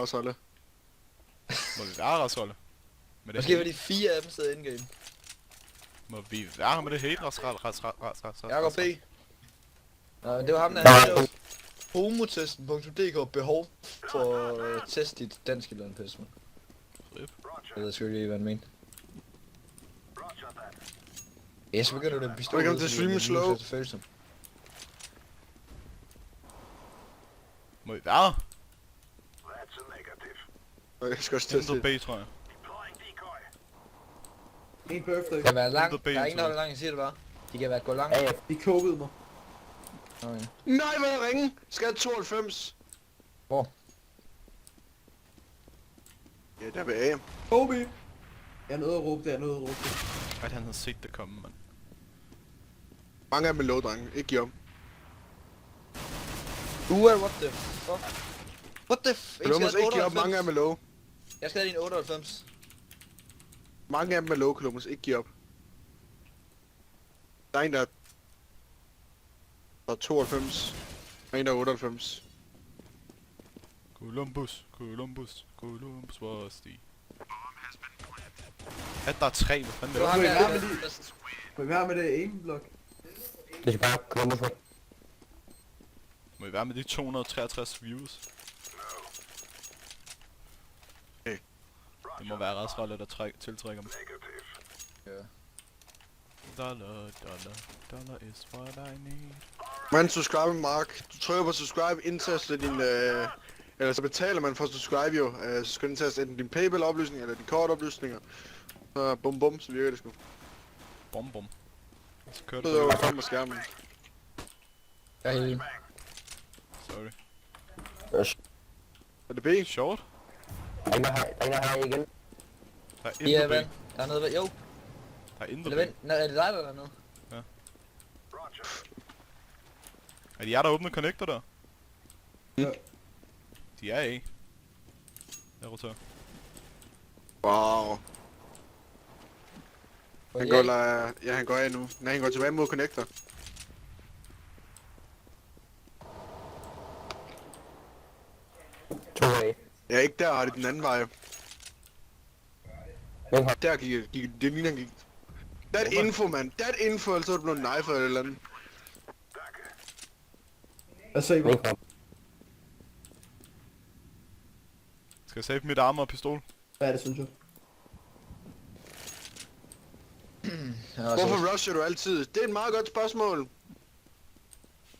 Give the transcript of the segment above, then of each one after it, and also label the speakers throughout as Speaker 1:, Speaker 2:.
Speaker 1: Rosholde.
Speaker 2: Må vi være Rosholde?
Speaker 3: Måske var de 4 af dem sidder indgame.
Speaker 2: Må vi være med det hate
Speaker 3: Jeg går B. Nå, det var ham der havde homotesten.dk behov for test dit dansk eller en pisse, man.
Speaker 2: Rip.
Speaker 3: Jeg ved sgu ikke lige, hvad han mente. Ja, så begynder du at pistol.
Speaker 1: Velkommen til Stream Slow.
Speaker 2: Må vi være?
Speaker 1: Jeg skal også til at
Speaker 2: Intet
Speaker 1: se.
Speaker 2: B, tror jeg.
Speaker 4: En birthday.
Speaker 3: Det kan være lang.
Speaker 2: Intet B,
Speaker 3: Der er ingen, der
Speaker 2: tror
Speaker 3: holder lang, jeg siger det bare. De kan være gå lang.
Speaker 4: Ja, de kogede mig.
Speaker 3: Okay.
Speaker 1: Nej, hvad er ringe? Skal 92?
Speaker 3: Hvor?
Speaker 1: Ja, der vil jeg.
Speaker 4: Kobe! Jeg er nødt at råbe det, jeg er nødt at råbe det.
Speaker 2: At han havde set det komme, mand.
Speaker 1: Mange af dem er low, drenge. Ikke giv om.
Speaker 3: What the fuck? What the f...
Speaker 1: Columbus, ikke giv op. Mange af dem er low.
Speaker 3: Jeg skal have din 98.
Speaker 1: Mange af dem er low, Columbus. Ikke giv op. Der er en, der er 92. Og en, der er 98.
Speaker 2: Columbus was the... At der er 3, hvad fanden
Speaker 3: Det var
Speaker 2: er
Speaker 3: ham
Speaker 2: det?
Speaker 3: der.
Speaker 4: Må vi være med det aim-blok?
Speaker 5: Det er bare Columbus.
Speaker 2: Må vi være med de 263 views?
Speaker 1: Hey.
Speaker 2: Det må være Rosholde, der tiltrækker dem.
Speaker 3: Ja.
Speaker 2: Dollar is what I need.
Speaker 1: Man, subscribe, Mark. Du trykker på subscribe, indtaster din... Eller så betaler man for at subscribe jo. Så skal du indtaste enten din PayPal-oplysning eller dine kortoplysninger. Så bum bum, så virker det sgu.
Speaker 2: Bom. Så kører
Speaker 1: Så
Speaker 2: det
Speaker 1: er
Speaker 2: på.
Speaker 1: det frem på skærmen.
Speaker 3: Jeg er helt.
Speaker 2: Sorry.
Speaker 1: Er det B?
Speaker 2: Short?
Speaker 5: Ringer her igen.
Speaker 2: Der er
Speaker 3: Ja,
Speaker 2: intet
Speaker 3: vand.
Speaker 2: B.
Speaker 3: Der er noget ved. Jo.
Speaker 2: Der er intet
Speaker 3: Eller
Speaker 2: B.
Speaker 3: vent. Nå, er det dig, der er noget?
Speaker 2: Er det jer, der åbner connector der?
Speaker 4: Ja.
Speaker 2: De er A. Jeg roterer.
Speaker 1: Wow. Han går, ja, han går af nu. Nej, han går tilbage mod connector.
Speaker 5: To af.
Speaker 1: Ja, ikke der, har det den anden vej.
Speaker 5: Hvem har?
Speaker 1: Der gik det ligner han gik. That info, man. That info, ellers er du blevet knife eller et eller andet.
Speaker 4: Hvad sagde
Speaker 5: Hvem
Speaker 4: mig?
Speaker 5: har?
Speaker 2: Skal jeg save mit armor og pistol?
Speaker 4: Hvad er det, synes jeg?
Speaker 1: Hvorfor rusher du altid? Det er et meget godt spørgsmål.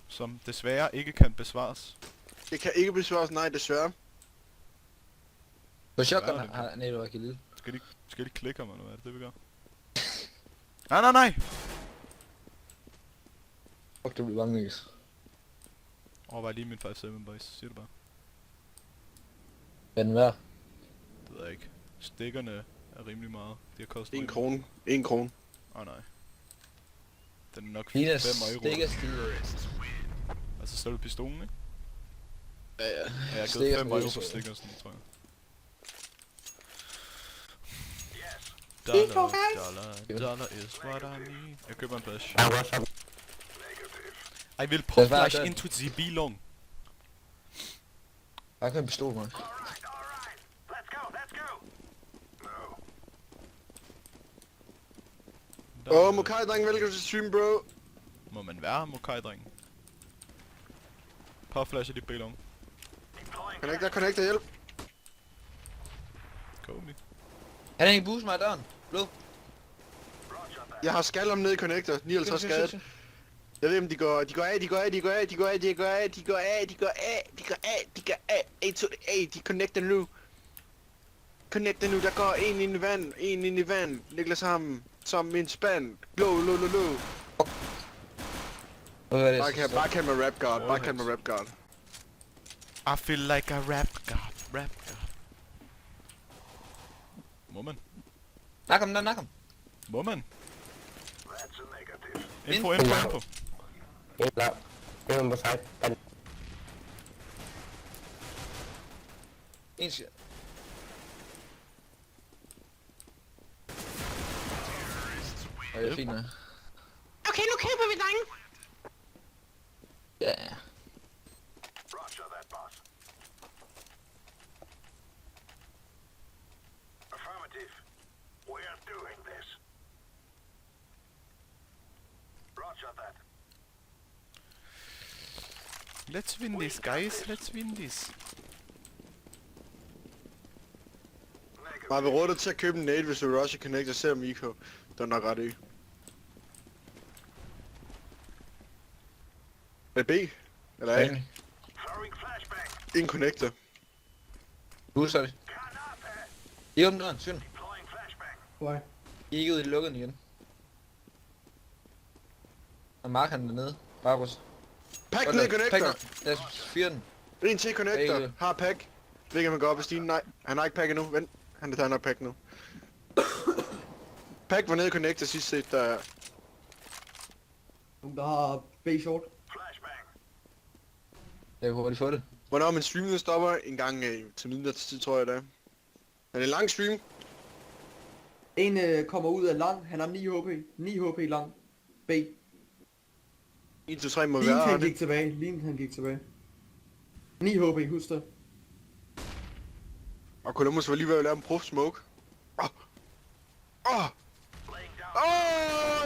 Speaker 2: Som desværre ikke kan besvares.
Speaker 1: Det kan ikke besvares, nej, desværre.
Speaker 3: På shotgun
Speaker 2: Ja, det-
Speaker 3: har... Nej, det var ikke lille.
Speaker 2: Skal de klikke om, eller hvad er det vi gør? Nej!
Speaker 3: Fuck, du bliver bange, Mikkel.
Speaker 2: Overvej lige min 5-7 boys, siger det bare.
Speaker 3: Hvad er den værd?
Speaker 2: Det ved jeg ikke. Stikkerne er rimelig meget. De har kostet
Speaker 1: 1 krone. 1 krone.
Speaker 2: Nej. Den er nok 5
Speaker 3: Linas
Speaker 2: euro.
Speaker 3: stikker stil.
Speaker 2: Altså selv pistolen, ikke?
Speaker 3: Ja.
Speaker 2: Ja, jeg har givet
Speaker 3: Stikker
Speaker 2: 5
Speaker 3: som
Speaker 2: euro
Speaker 3: ikke
Speaker 2: for
Speaker 3: så.
Speaker 2: stikker sådan, tror jeg. Dollar is what I need. Jeg køber en flash.
Speaker 5: Jeg har også
Speaker 2: I will
Speaker 3: Det er
Speaker 2: pop
Speaker 3: svært,
Speaker 2: flash
Speaker 3: det.
Speaker 2: into the belong.
Speaker 3: Jeg kan en pistol, man.
Speaker 1: Mokai, dreng, velkommen til stream, bro.
Speaker 2: Må man være Mokai-drengen? Pop flash i de belong.
Speaker 1: Connector, hjælp.
Speaker 2: Kobe.
Speaker 3: Han er ikke boost mig i døren. Blå.
Speaker 1: Jeg har skal om ned i connector. 59 skadet. Jeg ved om de går af. A to the A, de connecter nu. Der går en ind i vand. Niklas ham som en spand. Lo.
Speaker 3: Hvad er det?
Speaker 1: Bare kald mig rap guard.
Speaker 2: I feel like a rap god. Må man?
Speaker 3: Nak ham.
Speaker 2: Må man?
Speaker 5: Info.
Speaker 2: Info.
Speaker 5: helt lav. Det er på side.
Speaker 3: En siger. Og det er fint,
Speaker 1: Okay, nu kæmper vi, drenge.
Speaker 3: ja.
Speaker 2: Let's win this, guys. Let's win this.
Speaker 1: Bare vil råde dig til at købe en nade, hvis du rusher connect og ser Miko. Det er nok ret i. Er det B? Eller A?
Speaker 3: Bang.
Speaker 1: En connector.
Speaker 3: Booster det. I åbner døren, skynd.
Speaker 4: På vej.
Speaker 3: I ikke ud i lukket igen. Og Mark han dernede. Barbus.
Speaker 1: Pack ned connector!
Speaker 3: Lad os fyre den.
Speaker 1: En til connector.
Speaker 3: Bagud.
Speaker 1: Har pack. Ved ikke, om han går op i stigen. Nej, han har ikke pack endnu. Vent. Han tager nok pack nu. Pack var nede i connector sidst set, der er.
Speaker 4: Nogen der har B short.
Speaker 3: Jeg kan hurtigt få det.
Speaker 1: Hvornår min stream stopper? En gang til midnatstid, tror jeg det er. Men en lang stream.
Speaker 4: En kommer ud af lang. Han har 9 HP. 9 HP lang. B.
Speaker 1: 1, 2, 3 må
Speaker 4: Lin
Speaker 1: være
Speaker 4: han
Speaker 1: det.
Speaker 4: gik tilbage. Lin han gik tilbage. 9 HP, husk det.
Speaker 1: Og Columbus var lige ved at lave en proof smoke.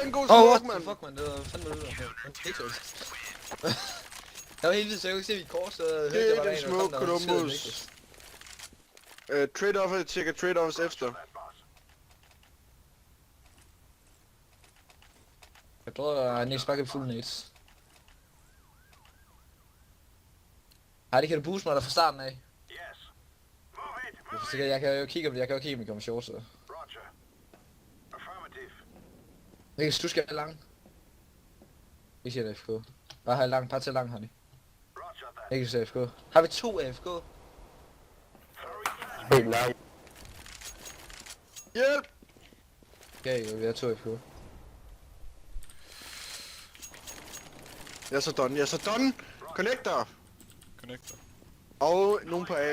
Speaker 1: En god
Speaker 3: What
Speaker 1: smoke,
Speaker 3: the
Speaker 1: mand.
Speaker 3: fuck, man. Det var fandme det der. Jeg var helt vildt, så jeg kunne ikke se mit kors, så hørte
Speaker 1: Det
Speaker 3: jeg
Speaker 1: er
Speaker 3: bare
Speaker 1: ikke
Speaker 3: der
Speaker 1: en
Speaker 3: en, der
Speaker 1: smoke,
Speaker 3: kom, der skød
Speaker 1: Columbus.
Speaker 3: væk.
Speaker 1: Trade-off, tjekker trade-offs efter.
Speaker 3: Jeg tror, at Nick bare kan fuld nades. Ej, det kan du booste mig der fra starten af. Jeg kan jo kigge, om vi kommer short, så. Ikke, du skal have lang. Ikke siger det FK. Bare have lang, par til lang, honey. Ikke sige FK. Har vi 2 AFK?
Speaker 5: Helt nej.
Speaker 1: Hjælp!
Speaker 3: Ja, jo, vi har 2 AFK.
Speaker 1: Jeg er så done, jeg er så done! Connector!
Speaker 2: Connector.
Speaker 1: Og nogen på A.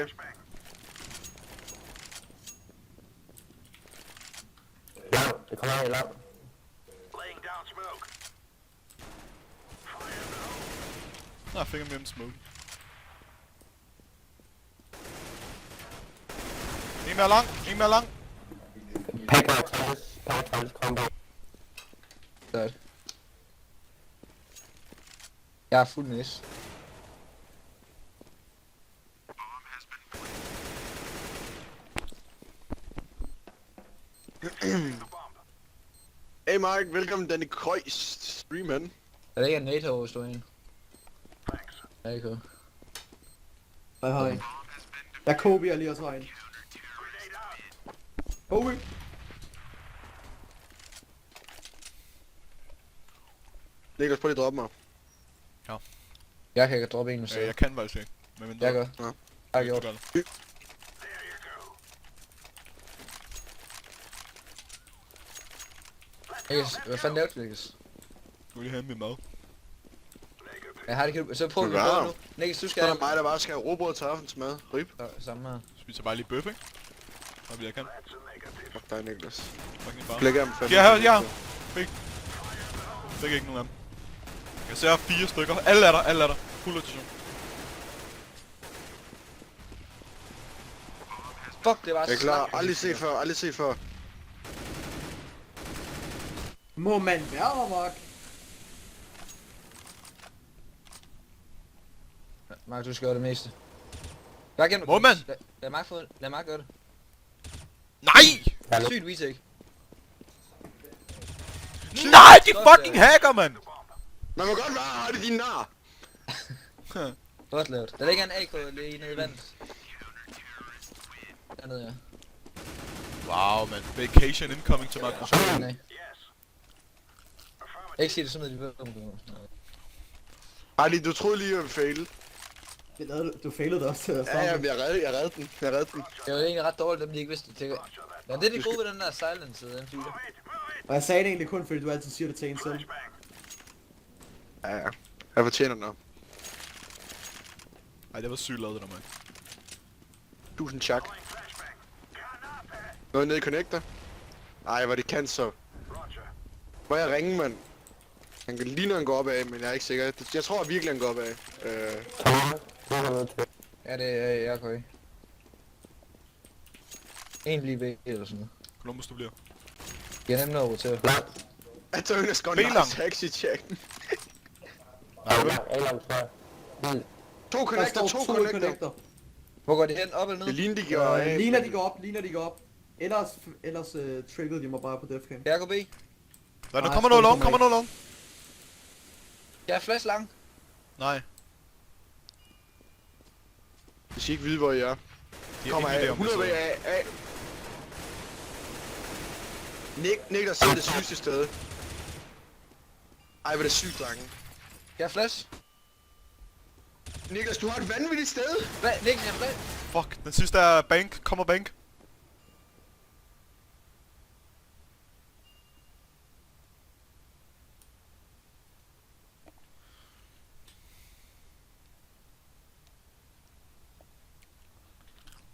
Speaker 5: Lang. Det kommer af lang.
Speaker 2: Nå, jeg fik ham hjem smoke. En mere lang, en mere lang.
Speaker 5: Pack var træls. Pack var træls. Kom bag.
Speaker 3: Så er det. Jeg er fuld næs.
Speaker 1: Hey Mark, velkommen Danny Kreuz, streamen.
Speaker 3: Er det ikke en NATO over stå en? Ja, ikke.
Speaker 4: Hej hej. Jeg Kobe er lige også vejen. Kobe!
Speaker 1: Niklas, prøv lige at droppe mig.
Speaker 3: Jeg kan ikke droppe en nu, så.
Speaker 2: Jeg kan faktisk ikke. Men mindre.
Speaker 3: Jeg gør.
Speaker 1: Ja.
Speaker 3: Jeg har gjort.
Speaker 2: Du gør det.
Speaker 3: Hvad fanden lavede du, Niklas?
Speaker 2: Du vil lige have min mad.
Speaker 3: Ja, har det ikke. Så prøv
Speaker 1: Det
Speaker 3: at
Speaker 1: er
Speaker 3: gøre
Speaker 1: rart.
Speaker 3: nu. Niklas, du
Speaker 1: Så
Speaker 3: skal
Speaker 1: er der mig, der bare skal have råbrød til aftensmad. Rib.
Speaker 3: Ja, samme her.
Speaker 2: Spiser bare lige bøf, ikke? Og jeg kan.
Speaker 1: Fuck dig, Niklas.
Speaker 2: Fucking bare.
Speaker 1: Lægger ham fandme.
Speaker 2: Ja. Fik ikke nogen af dem. Jeg ser 4 stykker. Alle er der. Fuld rotation.
Speaker 3: Fuck, det var
Speaker 1: Jeg er klar.
Speaker 3: slap.
Speaker 1: Aldrig set før.
Speaker 4: Må man være der, Mark?
Speaker 3: Mark, du skal gøre det meste. Bare gennem.
Speaker 2: Må man?
Speaker 3: Lad Mark gøre det.
Speaker 2: Nej!
Speaker 3: Sygt retake.
Speaker 2: Nej, de fucking hacker, mand!
Speaker 1: Man må godt være, det din nar.
Speaker 3: Godt lavet. Der ligger en AK lige nede i vandet. Dernede, ja.
Speaker 2: Wow, man. Vacation incoming til Markus.
Speaker 3: Nej. Ikke sige det sådan noget, de ved.
Speaker 1: Ej, du troede lige, at jeg failede.
Speaker 4: Det lavede du failede det også til at
Speaker 1: Ja,
Speaker 4: starte.
Speaker 1: jeg reddede den.
Speaker 3: Det var egentlig ret dårligt, dem de ikke vidste det. Ja, det er det gode ved den der silence, den fyrer.
Speaker 4: Og jeg sagde det egentlig kun, fordi du altid siger det til en selv.
Speaker 1: Ja. Jeg fortjener den.
Speaker 2: Ej, det var sygt lavet, det der, mand.
Speaker 1: 1000 chak. Noget nede i connector. Ej, hvor det kan så. Må jeg ringe, mand? Han kan lige når han går op af, men jeg er ikke sikker. Jeg tror virkelig, han går op af.
Speaker 3: Ja, det er jeg okay. En blive væk eller sådan noget.
Speaker 2: Columbus, du bliver.
Speaker 3: Jeg er nemlig over til.
Speaker 1: Jeg tager en af skånd
Speaker 2: B-lang.
Speaker 1: taxi check.
Speaker 5: A lang, tror jeg.
Speaker 1: To
Speaker 4: Der
Speaker 1: connector,
Speaker 4: står
Speaker 1: to
Speaker 4: to
Speaker 1: connector.
Speaker 4: connector.
Speaker 3: Hvor går det hen? Op eller
Speaker 1: Det
Speaker 3: ned?
Speaker 1: ligner, de går af.
Speaker 4: Ligner de går op. Ellers triggede de mig bare på defcam.
Speaker 3: Jeg går B.
Speaker 2: Der
Speaker 4: Nej,
Speaker 2: kommer
Speaker 4: jeg
Speaker 2: noget
Speaker 4: tror,
Speaker 2: long,
Speaker 4: det
Speaker 2: kommer
Speaker 4: kommer
Speaker 2: noget long.
Speaker 3: Jeg er flash lang.
Speaker 2: Nej,
Speaker 1: Hvis I ikke ved, hvor I er.
Speaker 2: de
Speaker 1: Kommer
Speaker 2: er ikke
Speaker 1: af.
Speaker 2: der, om
Speaker 1: 100
Speaker 2: det
Speaker 1: af. Nick, der sidder det sygeste sted. Ej, hvor er det sygt, lange.
Speaker 3: Jeg er flash.
Speaker 1: Niklas, du har et vanvittigt sted.
Speaker 3: Hvad? Nick, jeg er flash.
Speaker 2: Fuck, den sidste er bank. Kommer bank.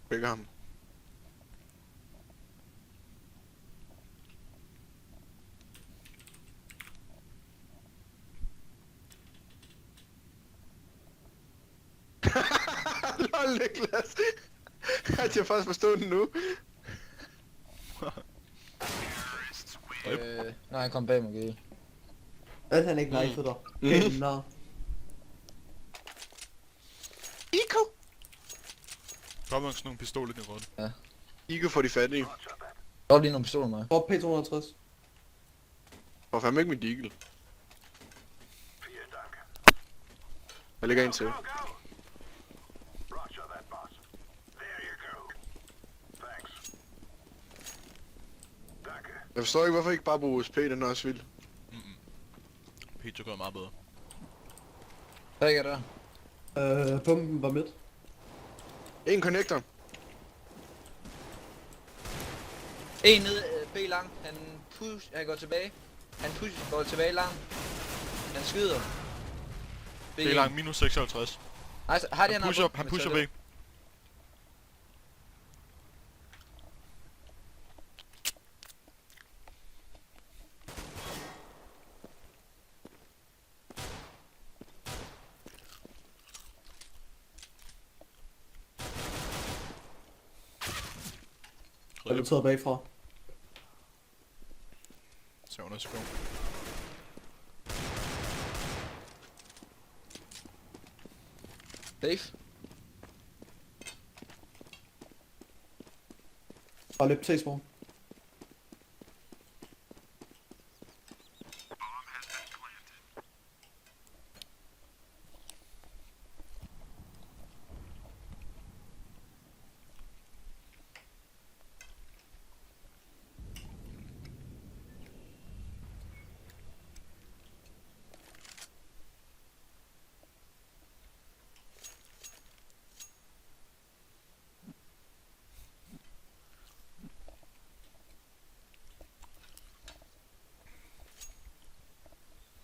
Speaker 1: Begge ham. Lol, Niklas. At jeg faktisk forstået den nu.
Speaker 3: Nej, han kom bag mig, G.
Speaker 4: At han ikke knifede dig. Nå.
Speaker 1: Iko.
Speaker 2: Kommer sådan nogle pistoler i den runde.
Speaker 1: Iko for de fattige.
Speaker 3: Drop lige nogle pistoler med mig.
Speaker 4: Drop P260.
Speaker 1: For fandme ikke min deagle. Jeg lægger en til. Jeg forstår ikke, hvorfor ikke bare bruge USP, den er også vild.
Speaker 2: Peter gør meget bedre.
Speaker 3: Hvad er der?
Speaker 4: Pumpen var midt.
Speaker 1: En connector.
Speaker 3: En ned B lang. Han går tilbage. Går tilbage lang. Han skyder. B
Speaker 2: Det er langt minus 56.
Speaker 3: Altså, har de
Speaker 2: Han pusher B.
Speaker 4: Der blev taget bagfra.
Speaker 2: 700 sekunder.
Speaker 3: Safe.
Speaker 4: Og løb til spawn.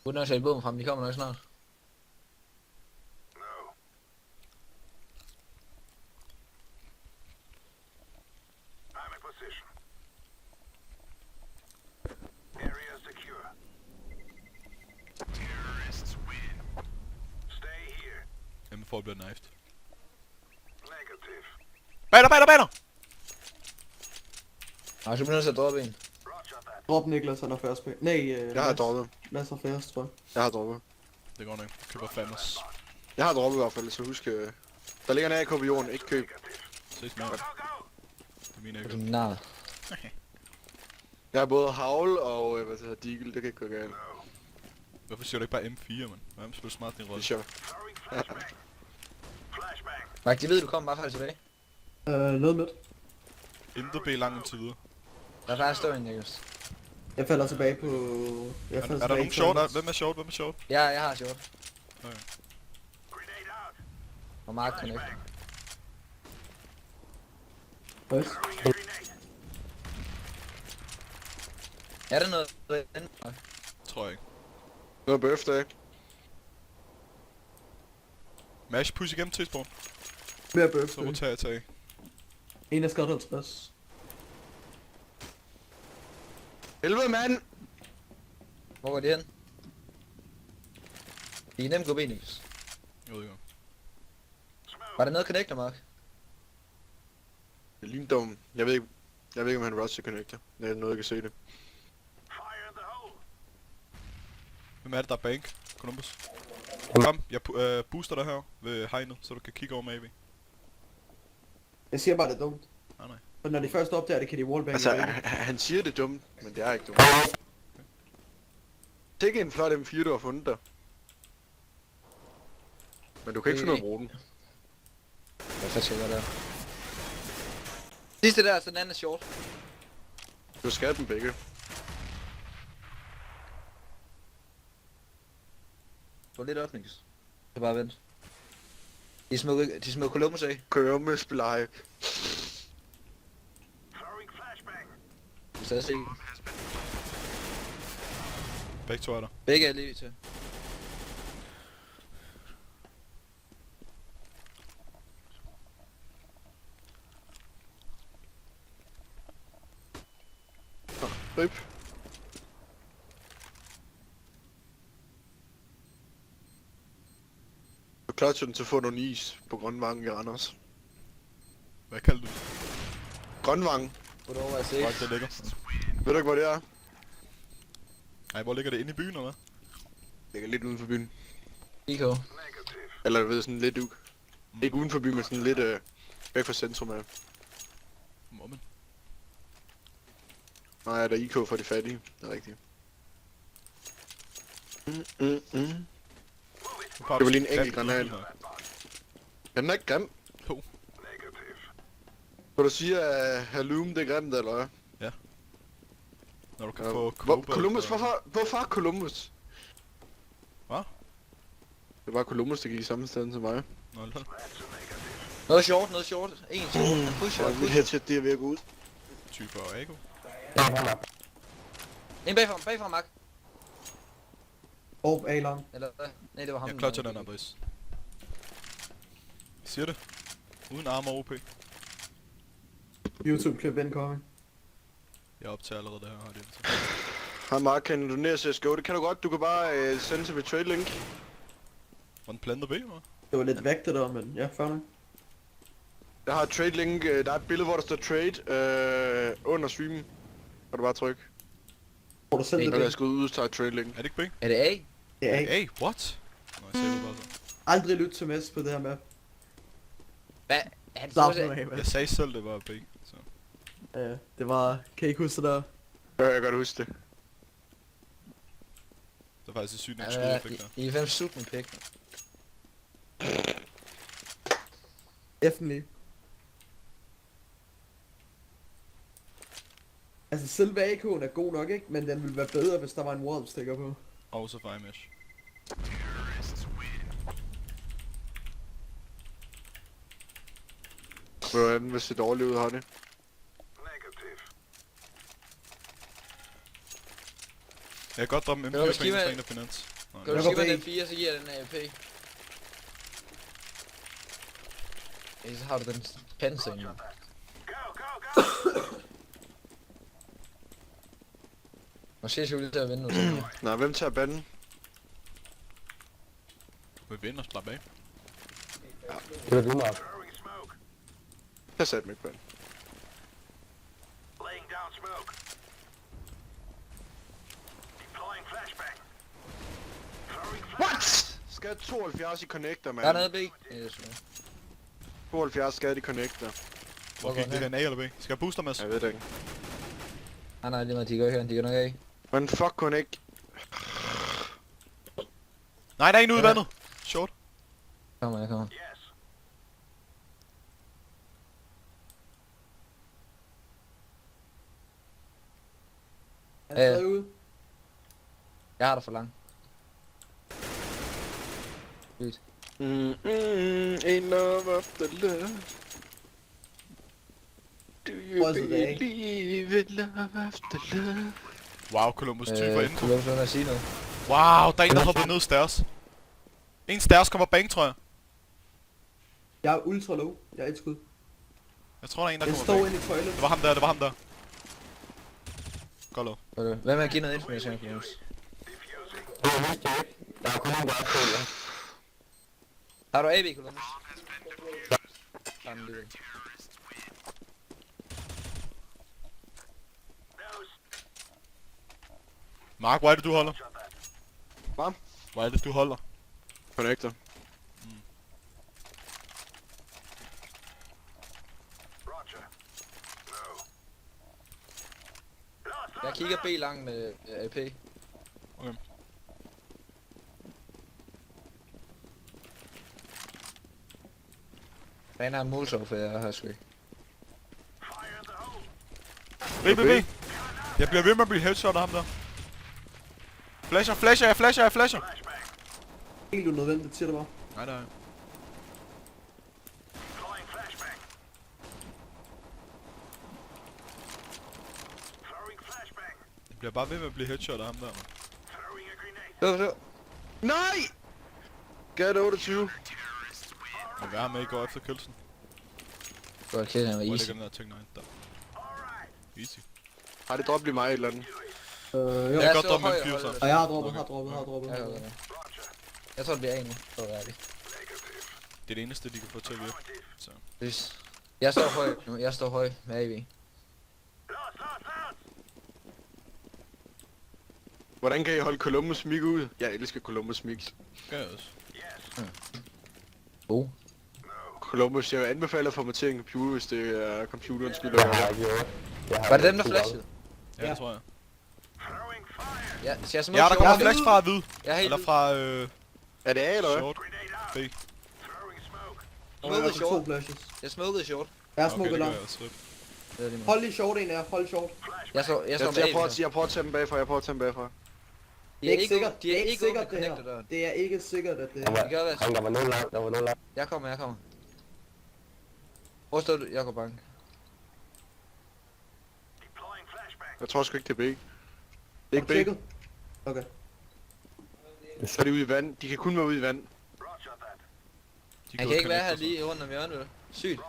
Speaker 3: Uden at sætte båden frem, de kommer nok snart.
Speaker 2: M4 bliver knifed. Baner!
Speaker 3: Nej, så bliver nødt til at droppe en.
Speaker 4: Drop Niklas, han er først på. Nej,
Speaker 1: Jeg har droppet.
Speaker 4: Mads er færrest, tror jeg.
Speaker 1: Jeg har droppet.
Speaker 2: Det går nok. Køber Famous.
Speaker 1: Jeg har droppet i hvert fald, så husk... Der ligger en AK på jorden, ikke køb.
Speaker 2: Ses med. Det er min ikke.
Speaker 3: Nej.
Speaker 1: Jeg har både Havl og, Deagle, det kan ikke gå galt.
Speaker 2: Hvorfor siger du ikke bare M4, mand? Hvem spiller smart din
Speaker 1: Det er
Speaker 2: rolle?
Speaker 1: sjovt.
Speaker 3: Mark, de ved, du kommer bare fra tilbage.
Speaker 4: Noget midt.
Speaker 2: Intet B lang indtil videre.
Speaker 3: Der er faktisk stå en, Niklas.
Speaker 4: Jeg falder tilbage på... Jeg
Speaker 2: Er der nogen short? Hvem er short?
Speaker 3: Ja, jeg har short.
Speaker 2: Okay.
Speaker 3: Og Mark connect.
Speaker 4: Nice.
Speaker 3: Er der noget andet?
Speaker 2: Tror jeg ikke.
Speaker 1: Noget birthday.
Speaker 2: Mash push igennem til spawn.
Speaker 4: Mere
Speaker 2: Så
Speaker 4: birthday.
Speaker 2: roterer jeg tag.
Speaker 4: En af skadet 50.
Speaker 1: Helvede, mand!
Speaker 3: Hvor går de hen? De er nemt gå ben, Niklas.
Speaker 2: Jeg ved ikke.
Speaker 3: Var der noget connector, Mark?
Speaker 1: Det er lige dum. Jeg ved ikke, om han rusher connector. Det er noget, jeg kan se det.
Speaker 2: Hvem er det, der er bank? Columbus. Kom, jeg booster dig her ved hegnet, så du kan kigge over maybe.
Speaker 4: Jeg siger bare, det er dumt.
Speaker 2: Nej.
Speaker 4: For når de først opdager det, kan de wallbang.
Speaker 1: Altså, han siger det er dumt, men det er ikke dumt. Det er ikke en flot M4, du har fundet der. Men du kan ikke finde ud af at bruge den.
Speaker 3: Hvad fanden skal jeg gøre der? Sidste der, så den anden er short.
Speaker 1: Du skal dem begge.
Speaker 3: Få lidt op, Niklas. Så bare vent. De smed Columbus af.
Speaker 1: Columbus spiller hype.
Speaker 3: Du stadig se.
Speaker 2: Begge to er der.
Speaker 3: Begge er lige til.
Speaker 1: Rip. Du klatrer den til at få nogle is på Grønvangen i Randers.
Speaker 2: Hvad kalder du det?
Speaker 1: Grønvangen.
Speaker 3: Hvor du over at se.
Speaker 2: Hvor det ligger?
Speaker 1: Ved du ikke, hvor det er?
Speaker 2: Nej, hvor ligger det inde i byen, eller hvad?
Speaker 1: Det ligger lidt uden for byen.
Speaker 3: IK.
Speaker 1: Eller du ved, sådan lidt ikke uden for byen, men sådan lidt væk fra centrum af.
Speaker 2: Moment.
Speaker 1: Nej, der er IK for de fattige. Det er rigtigt. Det var lige en enkelt granat. Den er ikke grim.
Speaker 2: To.
Speaker 1: Så du siger, at Halloum det er grimt, eller hvad?
Speaker 2: Når du kan få
Speaker 1: Columbus, hvorfor Columbus?
Speaker 2: Hvad?
Speaker 1: Det var Columbus, der gik i samme sted som mig.
Speaker 2: Nå, lad.
Speaker 3: Noget short. En short. Push.
Speaker 1: Mit headset, det er ved at gå ud.
Speaker 2: Typer og Ago.
Speaker 5: Ja, han er.
Speaker 3: En bagfra, Mark.
Speaker 4: Og A-long.
Speaker 3: Eller hvad? Nej, det var ham.
Speaker 2: Jeg clutcher den, Andres. Siger det? Uden armor OP.
Speaker 4: YouTube-klip incoming.
Speaker 2: Jeg optager allerede det her, har det indtil.
Speaker 1: Hej Mark, kan du donere CSGO? Det kan du godt. Du kan bare sende til mit trade link.
Speaker 2: Var den plantet B, eller?
Speaker 4: Det var lidt væk det der, men ja, fair nok.
Speaker 1: Jeg har et trade link. Der er et billede, hvor der står trade under streamen. Kan du bare trykke.
Speaker 4: Hvor du selv
Speaker 1: Så
Speaker 4: det
Speaker 1: kan jeg
Speaker 4: der.
Speaker 1: sgu udtage et trade link.
Speaker 2: Er det ikke B?
Speaker 3: Er det A?
Speaker 4: Det er ikke.
Speaker 2: Hey, what? Nå, jeg ser det bare så.
Speaker 4: Aldrig lyt til Mess på det her map.
Speaker 3: Hvad? Han
Speaker 4: Slap
Speaker 3: tror
Speaker 4: nu af,
Speaker 2: Jeg
Speaker 4: mand.
Speaker 2: sagde selv, det var B, så.
Speaker 4: Ja, det var... Kan I ikke huske det der?
Speaker 1: Ja, jeg kan godt huske det.
Speaker 2: Det var faktisk et sygt nok skud, jeg fik der.
Speaker 3: I er fem sut med pæk.
Speaker 4: Definitely. Altså selve AK'en er god nok, ikke? Men den ville være bedre, hvis der var en wall sticker på.
Speaker 2: Og så Firemesh.
Speaker 1: Hvordan hvis det dårligt ud har det?
Speaker 2: Jeg kan godt droppe en
Speaker 3: Kan du
Speaker 2: M4
Speaker 3: også give mig-
Speaker 2: penge finans. Nej,
Speaker 3: Kan du
Speaker 4: Jeg
Speaker 3: sige
Speaker 4: går
Speaker 3: mig
Speaker 4: B.
Speaker 3: den 4, så giver jeg den AP. Ja, så har du den panser ind. Måske skal vi lige til at vinde nu. Så.
Speaker 1: Nej, hvem tager banden?
Speaker 2: vi vinder, slap af.
Speaker 5: Det var du, Mark.
Speaker 1: Jeg satte mig ikke banden. What? Skal jeg 72 i connector,
Speaker 3: Der er
Speaker 1: mand?
Speaker 3: nede B. Ja, det er sådan.
Speaker 1: 72 skal de connector.
Speaker 2: Hvor gik det den A eller B? Skal jeg booste, Mads?
Speaker 1: Jeg ved det ikke.
Speaker 3: Nej, lige meget, de går her, de går nok af.
Speaker 1: Men fuck connect.
Speaker 2: Nej, der er en ude i
Speaker 3: Ja.
Speaker 2: vandet. Short.
Speaker 3: Kommer, jeg kommer.
Speaker 4: Han er stadig ude.
Speaker 3: Jeg har dig for langt. Sygt.
Speaker 1: In love after love. Do you
Speaker 4: What's the day?
Speaker 1: believe in love after love?
Speaker 2: Wow, Columbus typer inden.
Speaker 3: Kunne du også sige noget?
Speaker 2: Wow, der er en, der hopper ned stairs. En stairs kommer bang, tror jeg.
Speaker 4: Jeg er ultra low. Jeg er et skud.
Speaker 2: Jeg tror, der er en, der
Speaker 4: Jeg
Speaker 2: kommer
Speaker 4: står
Speaker 2: bang.
Speaker 4: inde i toilet.
Speaker 2: Det var ham der. Godt lov.
Speaker 3: Hvad med at give noget information, Columbus?
Speaker 5: Det er vist ikke. Der er kun en, der er på,
Speaker 3: Har du AB, Columbus? Der er den lige.
Speaker 2: Mark, hvor er det, du holder?
Speaker 1: Hvad?
Speaker 2: Hvor er det, du holder?
Speaker 1: Connector.
Speaker 3: Jeg kigger B lang med AP.
Speaker 2: Okay.
Speaker 3: Ren har en molotov, for jeg har sgu ikke.
Speaker 2: B. Jeg bliver ved med at blive headshot af ham der. Flasher.
Speaker 4: Helt unødvendigt, siger du bare.
Speaker 2: Nej. Jeg bliver bare ved med at blive headshot af ham der, man.
Speaker 3: Så.
Speaker 1: Nej! Gat 28.
Speaker 2: Men hvad har med I går efter kølsen?
Speaker 3: Godt kæde, han var
Speaker 2: Hvor
Speaker 3: easy.
Speaker 2: ligger den der ting der? Easy.
Speaker 1: Har det droppet i mig et eller andet?
Speaker 4: Jo.
Speaker 2: Jeg
Speaker 3: Ja,
Speaker 2: kan godt
Speaker 3: så
Speaker 2: droppe med
Speaker 3: høj,
Speaker 2: en fyr
Speaker 3: høj,
Speaker 2: så.
Speaker 4: Og jeg har droppet.
Speaker 3: Ja, jeg tror det bliver A nu, for at være ærlig.
Speaker 2: Det er det eneste, de kan få til at virke. Så.
Speaker 3: Hvis. Jeg står høj nu, jeg står høj med AV.
Speaker 1: Hvordan kan I holde Columbus Mig ud? Jeg elsker Columbus Mix.
Speaker 2: Gør jeg også.
Speaker 1: Columbus, jeg anbefaler formatering af computer, hvis det er computerens skyld.
Speaker 5: Jeg har ikke gjort.
Speaker 3: Var det dem, der flashede?
Speaker 2: Ja, det tror jeg.
Speaker 3: Ja, så jeg
Speaker 2: Ja, der kommer flash fra hvid.
Speaker 3: Jeg er helt
Speaker 2: Eller
Speaker 3: hvid.
Speaker 2: fra
Speaker 1: Er det A eller hvad?
Speaker 2: short. B.
Speaker 3: Smukket short.
Speaker 4: 2 flashes.
Speaker 3: Jeg smukkede short.
Speaker 4: Jeg har
Speaker 2: Okay,
Speaker 4: smukket
Speaker 2: det gør
Speaker 4: langt.
Speaker 2: jeg også. Rip.
Speaker 3: Det er lige meget.
Speaker 4: Hold lige short en af, hold short.
Speaker 3: Jeg står med
Speaker 1: Jeg prøver at tage dem bagfra,
Speaker 4: Det er ikke sikkert,
Speaker 3: De
Speaker 4: det
Speaker 3: er
Speaker 4: er ikke
Speaker 3: ikke
Speaker 4: sikkert
Speaker 3: åbne
Speaker 4: det her.
Speaker 3: connector døren.
Speaker 4: Det er ikke sikkert, at det
Speaker 5: Der
Speaker 4: er.
Speaker 5: var,
Speaker 3: Det gør hvad?
Speaker 5: der var nogen langt.
Speaker 3: Jeg kommer. Hvor står du? Jeg går bank.
Speaker 1: Jeg tror sgu ikke det er B. Det er ikke B.
Speaker 4: Tjekket. Okay.
Speaker 1: Så er de ude i vand. De kan kun være ude i vand.
Speaker 2: De
Speaker 3: Han
Speaker 2: går
Speaker 3: kan ikke være her
Speaker 2: connector,
Speaker 3: lige rundt om hjørnet, vel? Sygt.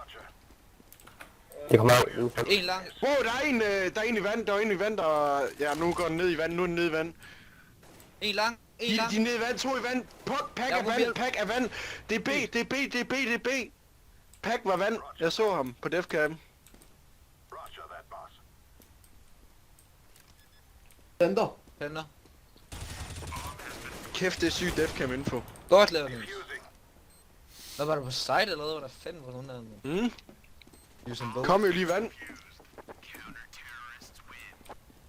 Speaker 5: Det kommer out udenfor.
Speaker 3: En lang.
Speaker 1: Wow, der er en i vand, og... Ja, nu går den ned i vand, nu er den ned i vand.
Speaker 3: En lang.
Speaker 1: De er nede i vand, 2 i vand.
Speaker 3: Jeg er mobil.
Speaker 1: Pack af vand. Det er B. Pack var vand. Jeg så ham på defcam.
Speaker 4: Center.
Speaker 3: Tænder.
Speaker 1: Kæft, det er sygt defcam info.
Speaker 3: Godt lavet, Niels. Hvad var det på site eller noget? Var der fanden på nogen af dem? Usain Bolt.
Speaker 1: Kom jo lige i vand.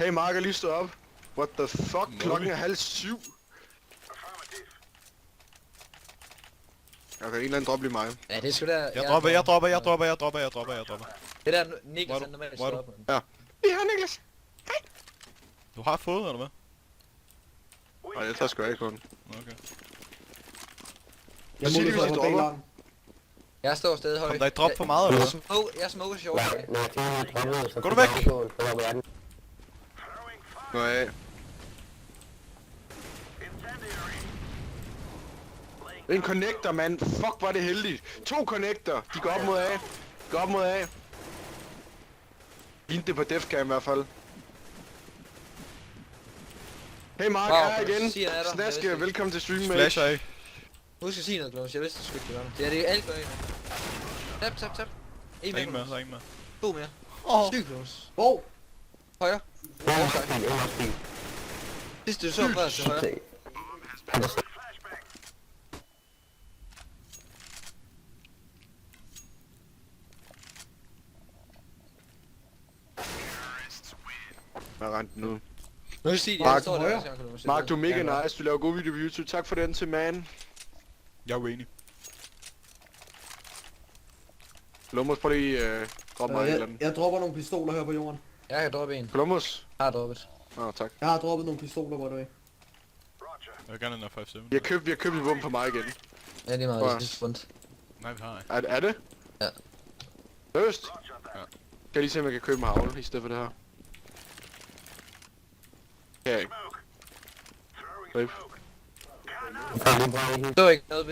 Speaker 1: Hey Mark, jeg lige stået op. What the fuck? Klokken er 6:30. Okay, en eller anden drop lige mig.
Speaker 3: Ja, det er sgu da...
Speaker 2: Jeg dropper.
Speaker 3: Det der Niklas
Speaker 2: Hvor er
Speaker 3: han
Speaker 2: du?
Speaker 3: normalt
Speaker 2: Hvor er
Speaker 3: står
Speaker 2: du?
Speaker 3: op med.
Speaker 1: Ja, Niklas.
Speaker 2: Du har fået, eller hvad?
Speaker 1: Nej, jeg tager sgu ikke kun.
Speaker 2: Okay.
Speaker 4: Jeg
Speaker 1: siger de,
Speaker 4: mulighed
Speaker 1: hvis de
Speaker 4: for at
Speaker 1: dropper?
Speaker 4: lang.
Speaker 3: Jeg står stadig høj.
Speaker 2: Kom der et drop for meget, eller hvad?
Speaker 3: Jeg smoker short.
Speaker 5: Når jeg tænker, at droppede, så
Speaker 2: Gå du væk!
Speaker 5: Så var verden.
Speaker 1: Nej. En connector, mand. Fuck, var det heldigt. 2 connector. De går op mod A. Lignede det på defcam i hvert fald. Hey Mark,
Speaker 3: Wow,
Speaker 1: jeg er igen.
Speaker 3: siger jeg dig. Jeg vidste
Speaker 1: Snaske,
Speaker 3: ikke.
Speaker 1: velkommen til stream, mate.
Speaker 2: Flasher af.
Speaker 3: Husk at sige noget, Klaus. Jeg vidste sgu ikke, det var det. Det er alt gør en. Tap. En
Speaker 2: Der er en
Speaker 3: mere.
Speaker 2: med, der er en med.
Speaker 3: 2 mere. Sygt, Klaus.
Speaker 4: Hvor?
Speaker 3: Højre.
Speaker 5: Understil.
Speaker 3: Sidste du så bred til højre.
Speaker 1: Jeg er rent nu.
Speaker 3: Nu kan jeg sige, at jeg
Speaker 1: Mark,
Speaker 3: står der.
Speaker 4: højre.
Speaker 3: så jeg kan se
Speaker 1: Mark,
Speaker 3: det.
Speaker 1: du er mega
Speaker 3: Ja,
Speaker 1: nice. Du laver gode videoer på YouTube. Tak for den til, man.
Speaker 2: Jeg er uenig.
Speaker 1: Columbus, prøv lige droppe mig et eller andet.
Speaker 4: Jeg dropper nogle pistoler her på jorden.
Speaker 3: Jeg kan droppe en.
Speaker 1: Columbus?
Speaker 3: Jeg har droppet.
Speaker 1: Tak.
Speaker 4: Jeg har droppet nogle pistoler, hvor du er.
Speaker 2: Jeg vil gerne have en 5-7.
Speaker 1: Vi har købt et våben på mig igen.
Speaker 3: Ja, det er meget
Speaker 1: Hvor?
Speaker 3: rigtigt fundet.
Speaker 2: Nej, vi har ikke.
Speaker 1: Er det?
Speaker 3: Ja.
Speaker 1: Seriøst?
Speaker 2: Ja.
Speaker 1: Kan jeg lige se, om jeg kan købe en havle i stedet for det her? Kan jeg ikke. Rip.
Speaker 3: Så ikke noget B.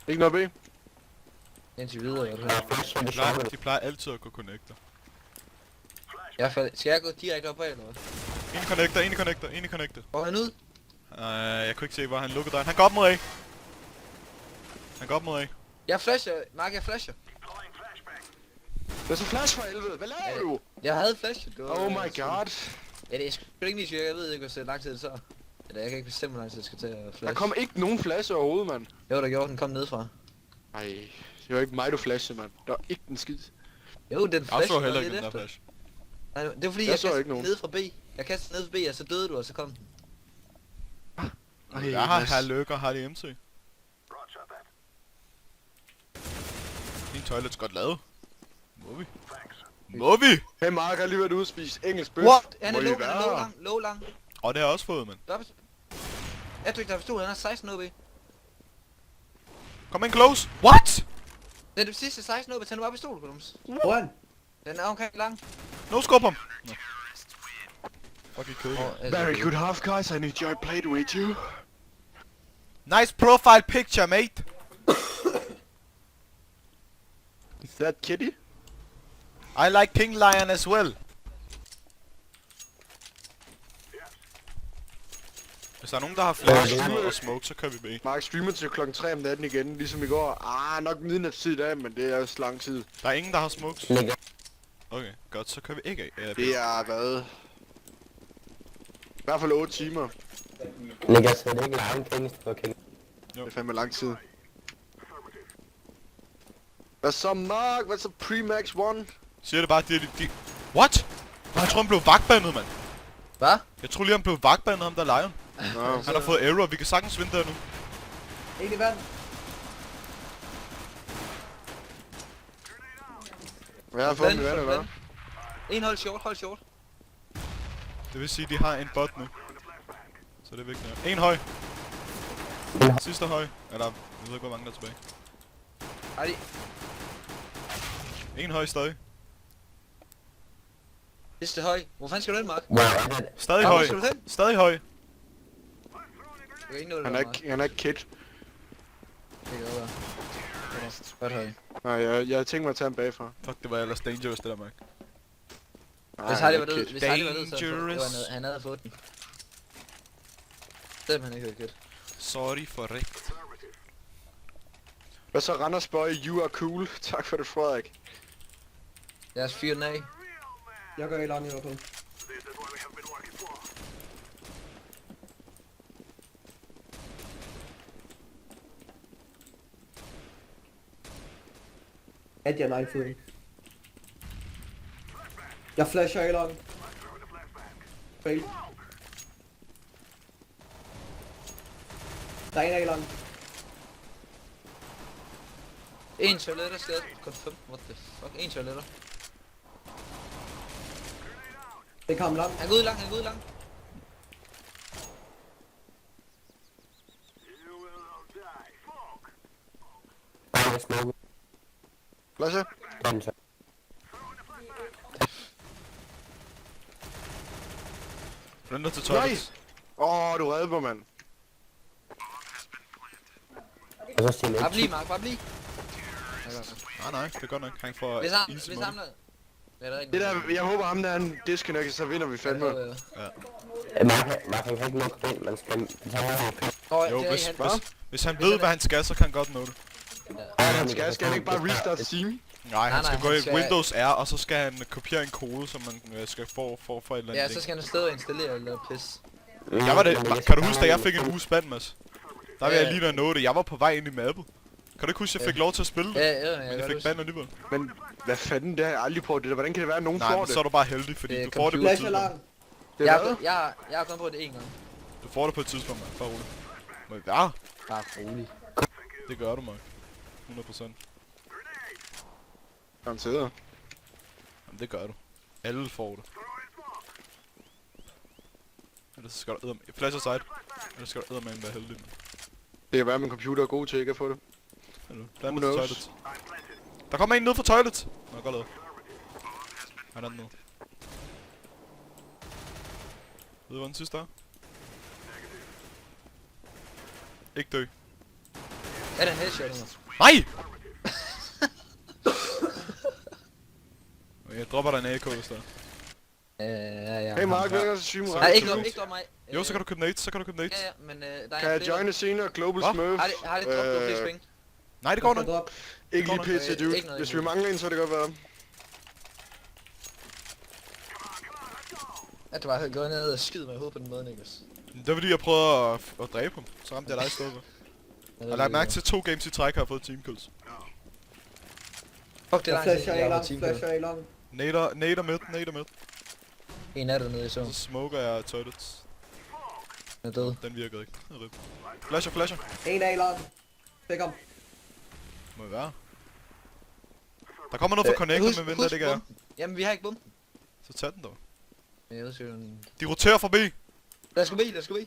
Speaker 1: Ikke noget B?
Speaker 3: Indtil videre, i hvert fald.
Speaker 2: De plejer altid at gå connector.
Speaker 3: Skal jeg gå direkte op af, eller hvad?
Speaker 2: En connector.
Speaker 3: Hvor er han ud?
Speaker 2: Jeg kunne ikke se, hvor han lukkede døren. Han går op mod A.
Speaker 3: Jeg flasher. Mark, jeg flasher.
Speaker 1: Det er så flash for helvede. Hvad laver du?
Speaker 3: Jeg havde flashet. Det var-
Speaker 1: Oh my god.
Speaker 3: Ja, det er sgu ikke lige jeg ved ikke, hvor lang tid det så. Jeg kan ikke bestemme, hvor lang tid jeg skal tage at flash.
Speaker 1: Der kom ikke nogen flash overhovedet, mand.
Speaker 3: Jo, der gjorde den kom nedefra.
Speaker 1: Ej, det var ikke mig, du flashede, mand. Der var ikke en skid.
Speaker 3: Jo, den
Speaker 2: Jeg
Speaker 3: flash
Speaker 2: så
Speaker 3: var
Speaker 2: heller
Speaker 3: lidt
Speaker 2: ikke den der
Speaker 3: efter.
Speaker 2: flash.
Speaker 3: Nej, det var fordi,
Speaker 1: Jeg
Speaker 3: jeg
Speaker 1: så
Speaker 3: kastede
Speaker 1: ikke
Speaker 3: den
Speaker 1: nogen.
Speaker 3: ned fra B. Jeg kastede ned fra B, og så døde du, og så kom den.
Speaker 1: Ej,
Speaker 2: Jeg har
Speaker 1: Mads.
Speaker 2: her lykke og har de MC. Din toilet godt lavet. Må vi? Må vi?
Speaker 1: Hey Mark, har lige været ude at spise engelsk bøf.
Speaker 3: What? Han
Speaker 1: Må
Speaker 3: er
Speaker 1: I
Speaker 3: low, han er low
Speaker 1: være?
Speaker 3: lang, low lang.
Speaker 2: Og det har jeg også fået, mand.
Speaker 3: Edric, der er pistol, han har 16 OB.
Speaker 2: Kom ind close. What?
Speaker 3: Det er det sidste 16 OB, tag nu bare pistol, Gulums.
Speaker 4: Foran.
Speaker 3: Den er omkring lang.
Speaker 2: No scope ham. Nå. Fucking kedelig.
Speaker 1: Very good half, guys. I enjoyed playing with you.
Speaker 2: Nice profile picture, mate.
Speaker 1: Is that Kitty?
Speaker 2: I like King Lion as well. Hvis der er nogen, der har flash og smoke, så kan vi B.
Speaker 1: Mark streamer til klokken 3 om natten igen, ligesom i går. Nok midnatstid i dag, men det er også lang tid.
Speaker 2: Der er ingen, der har smokes.
Speaker 5: Ligger.
Speaker 2: Okay, godt, så kan vi ikke A.
Speaker 1: Det er hvad? I hvert fald 8 timer.
Speaker 5: Ligger slet ikke langt kings på kill.
Speaker 1: Det er fandme lang tid. Hvad så Mark? Hvad så Premax 1?
Speaker 2: Siger det bare, de... What? Jeg tror, han blev vagtbandet, mand.
Speaker 3: Hvad?
Speaker 2: Jeg tror lige, han blev vagtbandet, ham der Lion.
Speaker 1: Nå.
Speaker 2: Han har fået error, vi kan sagtens vinde der nu.
Speaker 4: En i vand.
Speaker 1: Hvad har fået den i vandet, hvad?
Speaker 3: En hold short.
Speaker 2: Det vil sige, de har en bot nu. Så det er vigtigt. En høj. Sidste høj. Eller, jeg ved ikke, hvor mange der er tilbage.
Speaker 3: Ej, de...
Speaker 2: En høj stadig.
Speaker 3: Sidste høj. Hvor fanden skal du hen, Mark?
Speaker 5: Hvor er det?
Speaker 2: Stadig
Speaker 3: Ja,
Speaker 2: høj.
Speaker 3: hvor skal du hen?
Speaker 2: Stadig høj.
Speaker 3: Du kan ikke nå det,
Speaker 1: Han er ikke kid.
Speaker 3: Det kan godt være. Godt høj.
Speaker 1: Nej, jeg tænkte mig at tage ham bagfra.
Speaker 2: Fuck, det var ellers dangerous, det der, Mark.
Speaker 3: Hvis Hardy var død, så havde han
Speaker 2: Dangerous.
Speaker 3: fået- han havde fået den. Selvom han ikke havde kødt.
Speaker 2: Sorry for rigt.
Speaker 1: Hvad så Randers Boy? You are cool. Tak for det, Frederik.
Speaker 3: Lad os fyre den af.
Speaker 4: Jeg gør et eller andet i hvert fald. At jeg nej fed. Jeg flasher i lang. Fail. Der er en af i lang.
Speaker 3: En toiletter skal kun 15. What the fuck? En toiletter.
Speaker 4: Det kom lang.
Speaker 3: Han går ud lang.
Speaker 5: Bare smoke.
Speaker 1: Flasher?
Speaker 5: Den så.
Speaker 2: Render til
Speaker 1: Nej!
Speaker 2: toilet.
Speaker 1: Du reddede mig, mand.
Speaker 5: Og så siger
Speaker 3: Bare
Speaker 5: man
Speaker 3: bliv, Mark. Bare bliv.
Speaker 2: Nej, det er godt nok. Han får
Speaker 3: Hvis
Speaker 2: easy
Speaker 3: han
Speaker 2: money.
Speaker 3: der... Ja, det er
Speaker 1: Det
Speaker 3: rigtigt.
Speaker 1: der, jeg håber ham der han disconnecter, så vinder vi fandme.
Speaker 5: Man kan ikke nå ind, man skal betale for penge.
Speaker 2: Jo, hvis han ved, hvad han skal, så kan han godt nå det.
Speaker 1: Han skal han ikke bare restart Steam?
Speaker 2: Nej, han
Speaker 3: nej,
Speaker 2: skal gå
Speaker 3: han
Speaker 2: i
Speaker 3: skal-
Speaker 2: Windows R, og så skal han kopiere en kode, som man skal få for et eller andet.
Speaker 3: Ja, så skal han afsted og installere eller pis.
Speaker 2: Jeg var det. Kan du huske, da jeg fik en uge spand, Mads? Der vil jeg lige nå det. Jeg var på vej ind i mappet. Kan du ikke huske, at jeg fik lov til at spille det?
Speaker 3: Ja,
Speaker 2: Men
Speaker 3: jeg
Speaker 2: jeg
Speaker 3: gør
Speaker 2: fik band alligevel.
Speaker 1: Men hvad fanden, det har jeg aldrig prøvet det der. Hvordan kan det være, at nogen
Speaker 2: Nej,
Speaker 1: får
Speaker 2: men
Speaker 1: det?
Speaker 2: så er du bare heldig, fordi
Speaker 3: Det er
Speaker 2: du får det på et
Speaker 4: Flasher
Speaker 2: tidspunkt.
Speaker 4: lang.
Speaker 1: Det er hvad?
Speaker 3: Jeg har kun prøvet det en gang.
Speaker 2: Du får det på et tidspunkt, mand. Bare roligt. Men ja,
Speaker 3: Bare rolig.
Speaker 2: det gør du, Mark. 100%.
Speaker 1: Garanteret.
Speaker 2: Jamen, det gør du. Alle får det. Ellers så skal du eddermame... Flash aside. Ellers skal du eddermame være heldig, mand.
Speaker 1: Det kan være, at min computer er god til ikke at få det.
Speaker 2: Hallo. Bland
Speaker 1: Who
Speaker 2: til
Speaker 1: knows?
Speaker 2: toilet. Der kommer en ned fra toilet. Nå, godt lavet. Han er den ned. Ved du, hvor den sidste er? Ikke dø.
Speaker 3: Er det en headshot under?
Speaker 2: Nej! Okay, jeg dropper dig en AK, hvis der er.
Speaker 3: Ja.
Speaker 1: Hey Mark, velkommen til stream.
Speaker 3: Nej, ikke drop mig.
Speaker 2: Jo, så kan du købe nades,
Speaker 3: Ja, men der er
Speaker 1: Kan jeg joine senere? Global
Speaker 2: Hva?
Speaker 1: Smurf?
Speaker 3: Har det drop på flere swing?
Speaker 2: Nej, det går nok.
Speaker 4: Drop.
Speaker 1: Ikke lige
Speaker 2: går
Speaker 1: pt,
Speaker 3: Ikke
Speaker 1: dude.
Speaker 3: noget,
Speaker 1: Hvis
Speaker 3: ikke
Speaker 1: vi mangler en, så er det godt være.
Speaker 3: At du bare havde gået ned og skidt mig i hovedet på den måde, Niklas.
Speaker 2: Det var fordi jeg prøvede at dræbe ham. Så ramte jeg dig i stedet for. Jeg har lagt mærke til 2 games i træk, har jeg fået teamkills.
Speaker 3: Fuck, det er
Speaker 4: Jeg
Speaker 3: lang tid,
Speaker 4: flasher
Speaker 3: jeg
Speaker 4: A
Speaker 3: var
Speaker 4: lang,
Speaker 3: team.
Speaker 4: flasher A lang.
Speaker 2: Nader midt.
Speaker 3: En af dem nede i søvn.
Speaker 2: Så smoker jeg toilets.
Speaker 3: Den er død.
Speaker 2: Den virkede ikke. Rip. Flasher.
Speaker 4: En A lang. Fik ham.
Speaker 2: Må det være. Der kommer noget fra connector, med mindre det ikke er.
Speaker 3: bomben. Jamen, vi har ikke bomben.
Speaker 2: Så tag den dog.
Speaker 3: Jeg ved sgu en...
Speaker 2: De roterer forbi.
Speaker 3: Lad os gå be.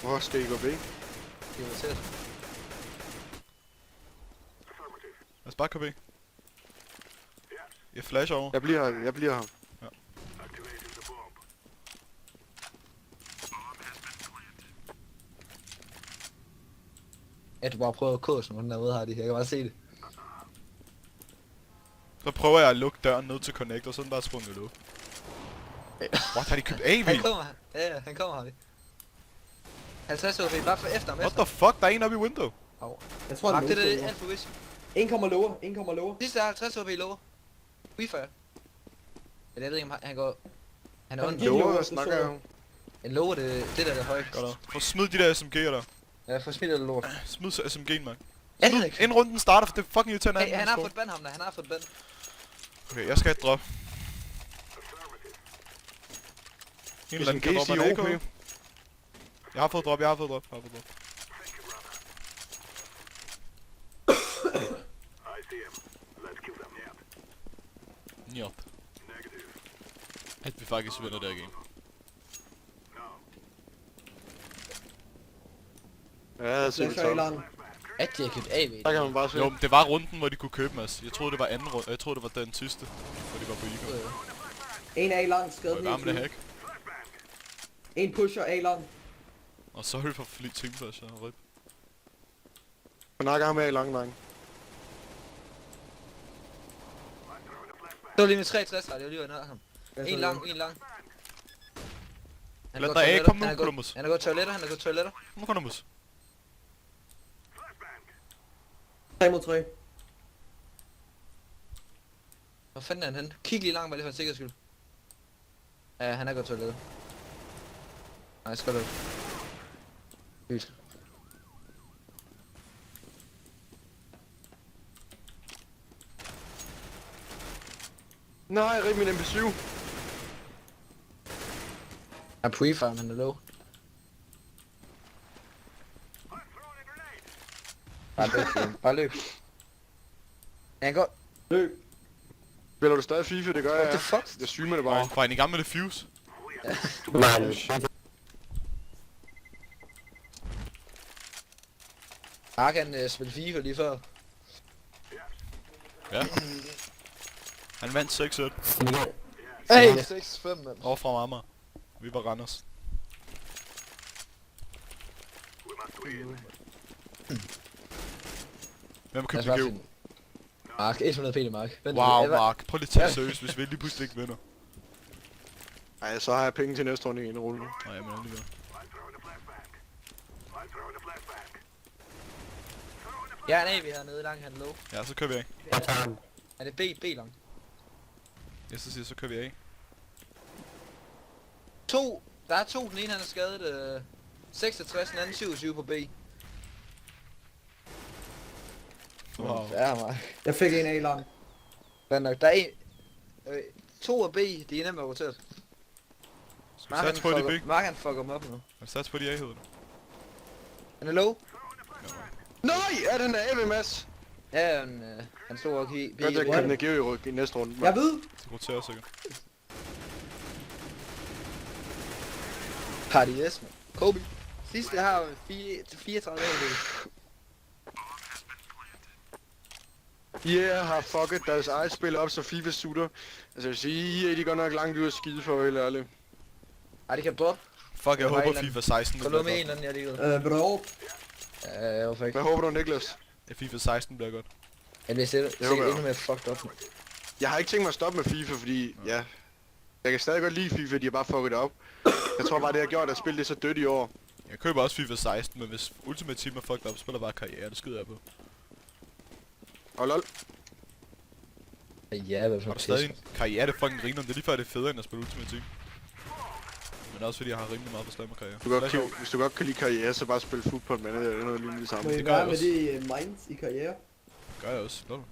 Speaker 1: Hvor skal I gå væk?
Speaker 3: Det var tæt.
Speaker 2: Lad os bare komme væk. Jeg flasher over.
Speaker 1: Jeg bliver her.
Speaker 2: Ja.
Speaker 3: At du bare prøver at kåse, når den derude har de. Jeg kan bare se det.
Speaker 2: Så prøver jeg at lukke døren ned til connector, så er den bare sprunget ud. What, har de købt AV?
Speaker 3: Han kommer her. Ja, han kommer her. 50 OP, bare for efter ham.
Speaker 2: What the fuck, der er en oppe i window.
Speaker 4: Jeg tror,
Speaker 3: Mark,
Speaker 4: han
Speaker 3: det
Speaker 4: er
Speaker 3: er
Speaker 4: low.
Speaker 3: alt for wish.
Speaker 4: En kommer lower.
Speaker 3: Sidste er 50 OP lower. WeFire. Eller jeg ved ikke om han går... Han er
Speaker 4: Han
Speaker 3: under.
Speaker 4: gik
Speaker 1: Lover,
Speaker 4: lower,
Speaker 1: hvad
Speaker 4: så
Speaker 1: snakker
Speaker 4: så-
Speaker 1: jeg om?
Speaker 3: En lower, det der er det høje.
Speaker 2: Godt da. Få smid de der SMG'er der.
Speaker 3: Ja, for smidt eller lort.
Speaker 2: Smid så SMG'en, man.
Speaker 3: Jeg ved ikke.
Speaker 2: Inden runden starter, for det er fucking irriterende.
Speaker 3: Hey, han har fået band ham der, han har fået band.
Speaker 2: Okay, jeg skal have et drop. En eller anden kan droppe en AK. Jeg har fået drop. Njop. At vi faktisk vinder der game.
Speaker 1: Ja, jeg ser det
Speaker 4: Flasher A
Speaker 1: top.
Speaker 4: lang.
Speaker 3: At de har købt AV.
Speaker 1: Der kan man bare se.
Speaker 2: Jo, men det var runden, hvor de kunne købe mig. Jeg troede, det var anden runde. Jeg troede, det var den sidste, hvor de var på Eagle.
Speaker 4: En A lang, skadet
Speaker 2: Og gamle
Speaker 4: 29.
Speaker 2: hack.
Speaker 4: En pusher A lang.
Speaker 2: Og sorry for teamflash, og rip.
Speaker 1: Man nakker ham af i lang lang.
Speaker 3: Det var lige med 63, det var lige under ham. En lang.
Speaker 2: Lad dig af, kom nu, Columbus.
Speaker 3: Han har gået toiletter.
Speaker 2: Kom nu, Columbus.
Speaker 4: 3 mod 3.
Speaker 3: Hvor fanden er han henne? Kig lige langt, bare lige for en sikkerheds skyld. Ja, han er gået toilettet. Nej, skal du. Sygt.
Speaker 1: Nej, rip min MP7.
Speaker 3: Han er pre-farm, han er low. Bare løb. Han går...
Speaker 4: Løb.
Speaker 1: Spiller du stadig FIFA? Det gør jeg.
Speaker 3: What the fuck?
Speaker 1: Jeg streamer det bare.
Speaker 2: Var han i gang med det fuse?
Speaker 5: Man,
Speaker 3: Mark han spillede FIFA lige før.
Speaker 2: Ja. Han vandt 6-1
Speaker 3: Hey! 6-5, mand.
Speaker 2: over fra Amager. Vi var Randers. Hvem købte
Speaker 3: Lad os bare
Speaker 2: GU?
Speaker 3: finde- Mark, 100 p. Mark. Vent,
Speaker 2: Wow,
Speaker 3: hvad-
Speaker 2: Mark. Prøv lige at tage det seriøst, hvis vi lige pludselig ikke vinder.
Speaker 1: Ej, så har jeg penge til næste runde i en rulle.
Speaker 2: Nej, men alligevel.
Speaker 3: Jeg er en AV hernede, langt han er low.
Speaker 2: Ja, så kører vi af.
Speaker 5: jeg tager den.
Speaker 3: Er det B lang?
Speaker 2: Jeg så siger, så kører vi af.
Speaker 3: Der er to, den ene han er skadet 66, den anden 27 på B.
Speaker 2: Wow.
Speaker 3: Ja, Mark.
Speaker 4: Jeg fik en A lang.
Speaker 3: Hvad nok, der er en... 2 af B, de er nemt roteret.
Speaker 2: Skal vi satse på, at de big?
Speaker 3: Mark han fucker dem op nu.
Speaker 2: Jeg satse på, de A hedder det.
Speaker 3: Han er low.
Speaker 1: Nej, er den AV, Mads?
Speaker 3: Ja, han stod og kigge.
Speaker 1: Godt, jeg kan give i ryg i næste runde.
Speaker 4: Jeg ved.
Speaker 2: Det roterer sikkert.
Speaker 3: Party yes, man. Kobe. Sidste jeg har 34 AV.
Speaker 1: Yeah, har fucket deres eget spil op, så FIFA sutter. Altså jeg vil sige, de går nok langt ud at skide for, helt ærligt.
Speaker 3: Ej, det kan drop.
Speaker 2: Fuck, jeg
Speaker 3: Der var en
Speaker 2: håber
Speaker 3: eller anden-
Speaker 2: FIFA 16
Speaker 3: Gå
Speaker 2: bliver
Speaker 3: med en
Speaker 2: godt.
Speaker 3: eller anden, jeg ligeglad.
Speaker 4: Vil du over?
Speaker 3: Ja, hvorfor ikke?
Speaker 1: Hvad håber du, Niklas?
Speaker 2: Ja, FIFA 16 bliver godt.
Speaker 3: Jeg bliver sikkert
Speaker 1: håber jeg.
Speaker 3: endnu mere fucked up.
Speaker 1: Jeg har ikke tænkt mig at stoppe med FIFA, fordi ja, jeg kan stadig godt lide FIFA, de har bare fucket det op. Jeg tror bare, det har gjort, at spillet det så dødt i år.
Speaker 2: Jeg køber også FIFA 16, men hvis Ultimate Team er fucked up, spiller bare karriere, det skyder jeg på.
Speaker 1: Og lol.
Speaker 3: Ja, hvad
Speaker 2: Har du stadig en karriere, det fucking griner, det er lige før det er federe end at spille Ultimate Team. Men Men også fordi jeg har rimelig meget for karriere.
Speaker 1: Hvis du godt kan lide karriere, så bare spil football, men det er noget lignende det samme.
Speaker 4: Må I
Speaker 2: Det gør jeg
Speaker 4: være med
Speaker 2: også.
Speaker 4: det minds i karriere?
Speaker 2: Gør jeg også. Lol.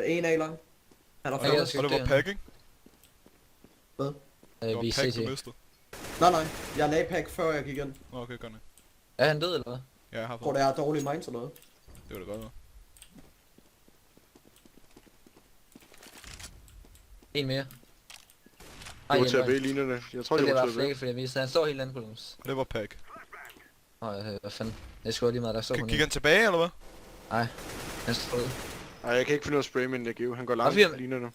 Speaker 4: En af lang. Han har
Speaker 3: Ja, jeg
Speaker 4: fået.
Speaker 3: skal-
Speaker 2: Og det var pack, ikke? Det
Speaker 3: Vi
Speaker 2: var pack,
Speaker 3: ses
Speaker 2: du
Speaker 3: i.
Speaker 2: mistede.
Speaker 4: Nej. Jeg lagde pack før jeg gik ind.
Speaker 2: Nå, okay, godt nok.
Speaker 3: Er han død eller hvad?
Speaker 2: Ja, jeg har
Speaker 4: Tror
Speaker 2: fået.
Speaker 4: det er dårlige minds eller noget.
Speaker 2: Det var det godt være.
Speaker 3: En mere.
Speaker 1: Det var til at
Speaker 3: hjælper.
Speaker 1: be lignende. Jeg tror,
Speaker 3: Så
Speaker 1: det
Speaker 3: det
Speaker 1: var
Speaker 3: var
Speaker 1: til at be.
Speaker 3: flække, fordi jeg viste, han står helt andet Columbus.
Speaker 2: Og det var pack.
Speaker 3: Hvad fanden? Jeg skulle lige meget, der står på
Speaker 2: Gik han tilbage, eller hvad?
Speaker 3: Nej. Han står ud.
Speaker 1: Ej, jeg kan ikke finde ud af spray, men jeg giver. Han går langt
Speaker 3: firma.
Speaker 1: lignende.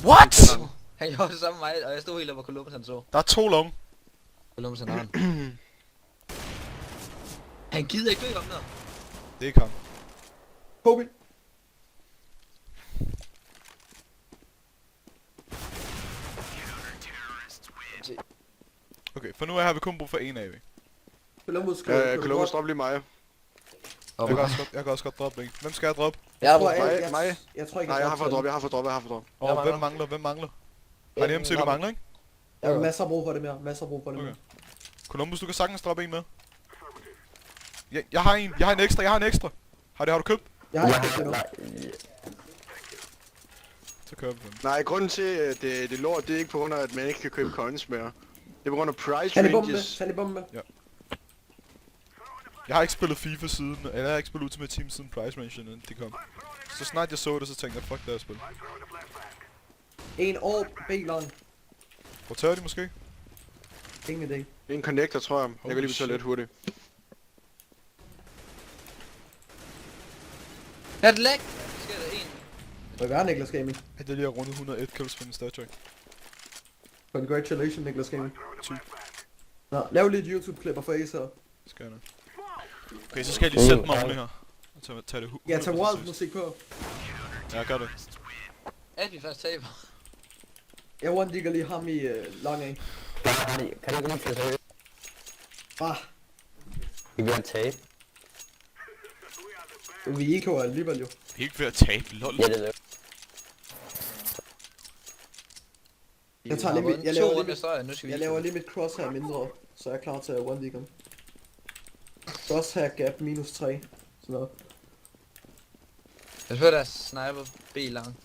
Speaker 2: What?
Speaker 3: Han gjorde det samme med mig, og jeg stod helt op, hvor Columbus han så.
Speaker 2: Der er 2 long.
Speaker 3: Columbus han har han. Han gider ikke dø om der.
Speaker 2: Det er ikke ham.
Speaker 4: Kobe.
Speaker 2: Okay, for nu af har vi kun brug for en AV.
Speaker 4: Columbus skal...
Speaker 1: Columbus drop lige mig.
Speaker 3: Og
Speaker 2: Jeg kan også godt droppe en. Hvem skal jeg droppe?
Speaker 3: jeg
Speaker 4: tror,
Speaker 3: har
Speaker 4: jeg,
Speaker 1: mig.
Speaker 4: jeg tror ikke,
Speaker 1: Nej, jeg har
Speaker 4: dropper
Speaker 1: fået drop,
Speaker 4: til
Speaker 1: jeg har fået drop.
Speaker 2: Og hvem mangler? Har de MC, du mangler, ikke?
Speaker 4: dem. Jeg har masser af brug for det mere. Masser af brug for det
Speaker 2: Okay.
Speaker 4: mere.
Speaker 2: Columbus, du kan sagtens droppe en med. Jeg har en. Jeg har en ekstra. Har du købt?
Speaker 4: Jeg har ikke det nu.
Speaker 2: Så kører vi den.
Speaker 1: Nej, grunden til, at det er lort, det er ikke på grund af, at man ikke kan købe coins mere. Det er på grund af price
Speaker 4: Tag lige bomben med.
Speaker 1: ranges.
Speaker 4: Tag lige bomben med.
Speaker 2: Jeg har ikke spillet FIFA siden, eller jeg har ikke spillet Ultimate Team siden Price Range, inden det kom. Så snart jeg så det, så tænkte jeg, fuck det her spil.
Speaker 4: En år B-lang.
Speaker 2: Roterer de måske?
Speaker 4: Ingen idé.
Speaker 1: Det er en connector, tror jeg. Jeg
Speaker 2: Holy
Speaker 1: kan lige betale
Speaker 2: shit.
Speaker 1: lidt hurtigt.
Speaker 3: Er det læk? Sker der en?
Speaker 4: Hvad gør Niklas Gaming?
Speaker 2: At jeg lige har rundet 101 kills for en statue.
Speaker 4: Congratulations, Niklas Gaming.
Speaker 2: Typ.
Speaker 4: Nå, lav lidt YouTube-klipper for Ace her.
Speaker 2: Skal jeg nok. Okay, så skal jeg lige sætte mig ordentligt her. Og tage det
Speaker 4: Ja, tag
Speaker 2: 100%
Speaker 4: Wild
Speaker 2: seriøst.
Speaker 4: musik på.
Speaker 2: Ja, jeg gør det.
Speaker 3: At vi først taber.
Speaker 4: Jeg one-digger lige ham i lang af.
Speaker 5: Kan du ikke lige tage seriøst?
Speaker 4: Bare.
Speaker 5: Vi vil have tabe.
Speaker 4: Vi ikke jo alligevel jo.
Speaker 2: Vi er ikke ved at tabe, lol.
Speaker 5: Ja, det er det.
Speaker 4: Jeg tager lige mit, jeg
Speaker 3: To
Speaker 4: laver
Speaker 3: runder
Speaker 4: lige,
Speaker 3: støj, nu skal vi...
Speaker 4: jeg laver lige mit crosshair mindre, så jeg er klar til at one-digger. Crosshair gap minus 3. Sådan noget.
Speaker 3: Jeg hører der sniper B lang.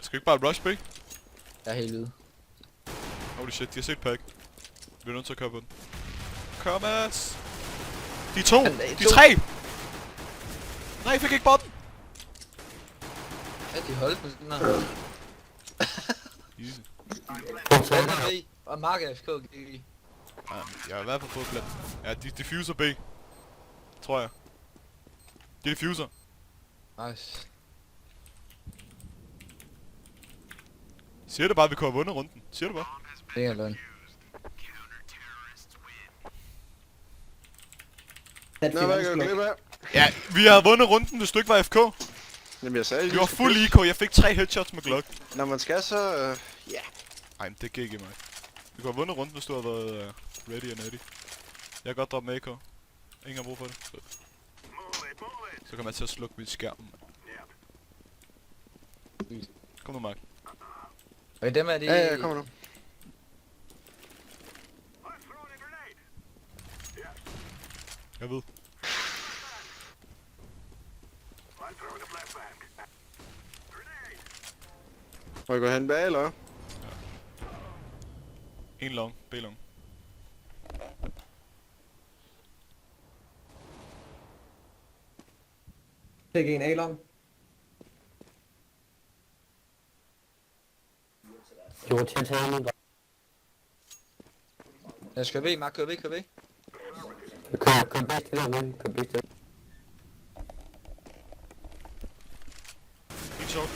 Speaker 2: Skal vi ikke bare rush B?
Speaker 3: Jeg er helt ude.
Speaker 2: Holy shit, de har set pack. Vi er nødt til at køre på den. Kør, Mads! De er 2!
Speaker 3: Han lagde
Speaker 2: De er
Speaker 3: to.
Speaker 2: 3! Nej, jeg fik ikke botten!
Speaker 3: Ja, de holdt med den her.
Speaker 2: Easy.
Speaker 3: Hvad er det? Og Mark FK gik i.
Speaker 2: Ja, jeg har i hvert fald fået plat. Ja, de diffuser B. Tror jeg. De diffuser.
Speaker 3: Nice.
Speaker 2: Siger det bare, at vi kunne have vundet runden. Siger det bare.
Speaker 3: Det er løgn.
Speaker 4: Det
Speaker 1: Nå, hvad kan du glemme af?
Speaker 2: Ja, vi havde vundet runden, hvis du ikke var FK.
Speaker 1: Jamen, jeg sagde,
Speaker 2: Vi var fuld IK, jeg fik 3 headshots med Glock.
Speaker 1: Når man skal, så...
Speaker 2: Ej, men det gik ikke mig. Vi kunne have vundet runden, hvis du havde været ready and ready. Jeg kan godt droppe med AK. Ingen har brug for det. Så kan man til at slukke mit skærm. Kom nu, Mark.
Speaker 3: Okay, dem er de...
Speaker 1: Ja, kommer nu.
Speaker 2: Jeg ved.
Speaker 1: Må jeg gå hen bag, eller hvad?
Speaker 2: En long, B long.
Speaker 4: Tæk en A-lang.
Speaker 5: Du var til at tage en.
Speaker 3: Jeg skal ved, Mark, kør ved.
Speaker 5: Kom bag til dig, kom bag til dig.
Speaker 2: En short.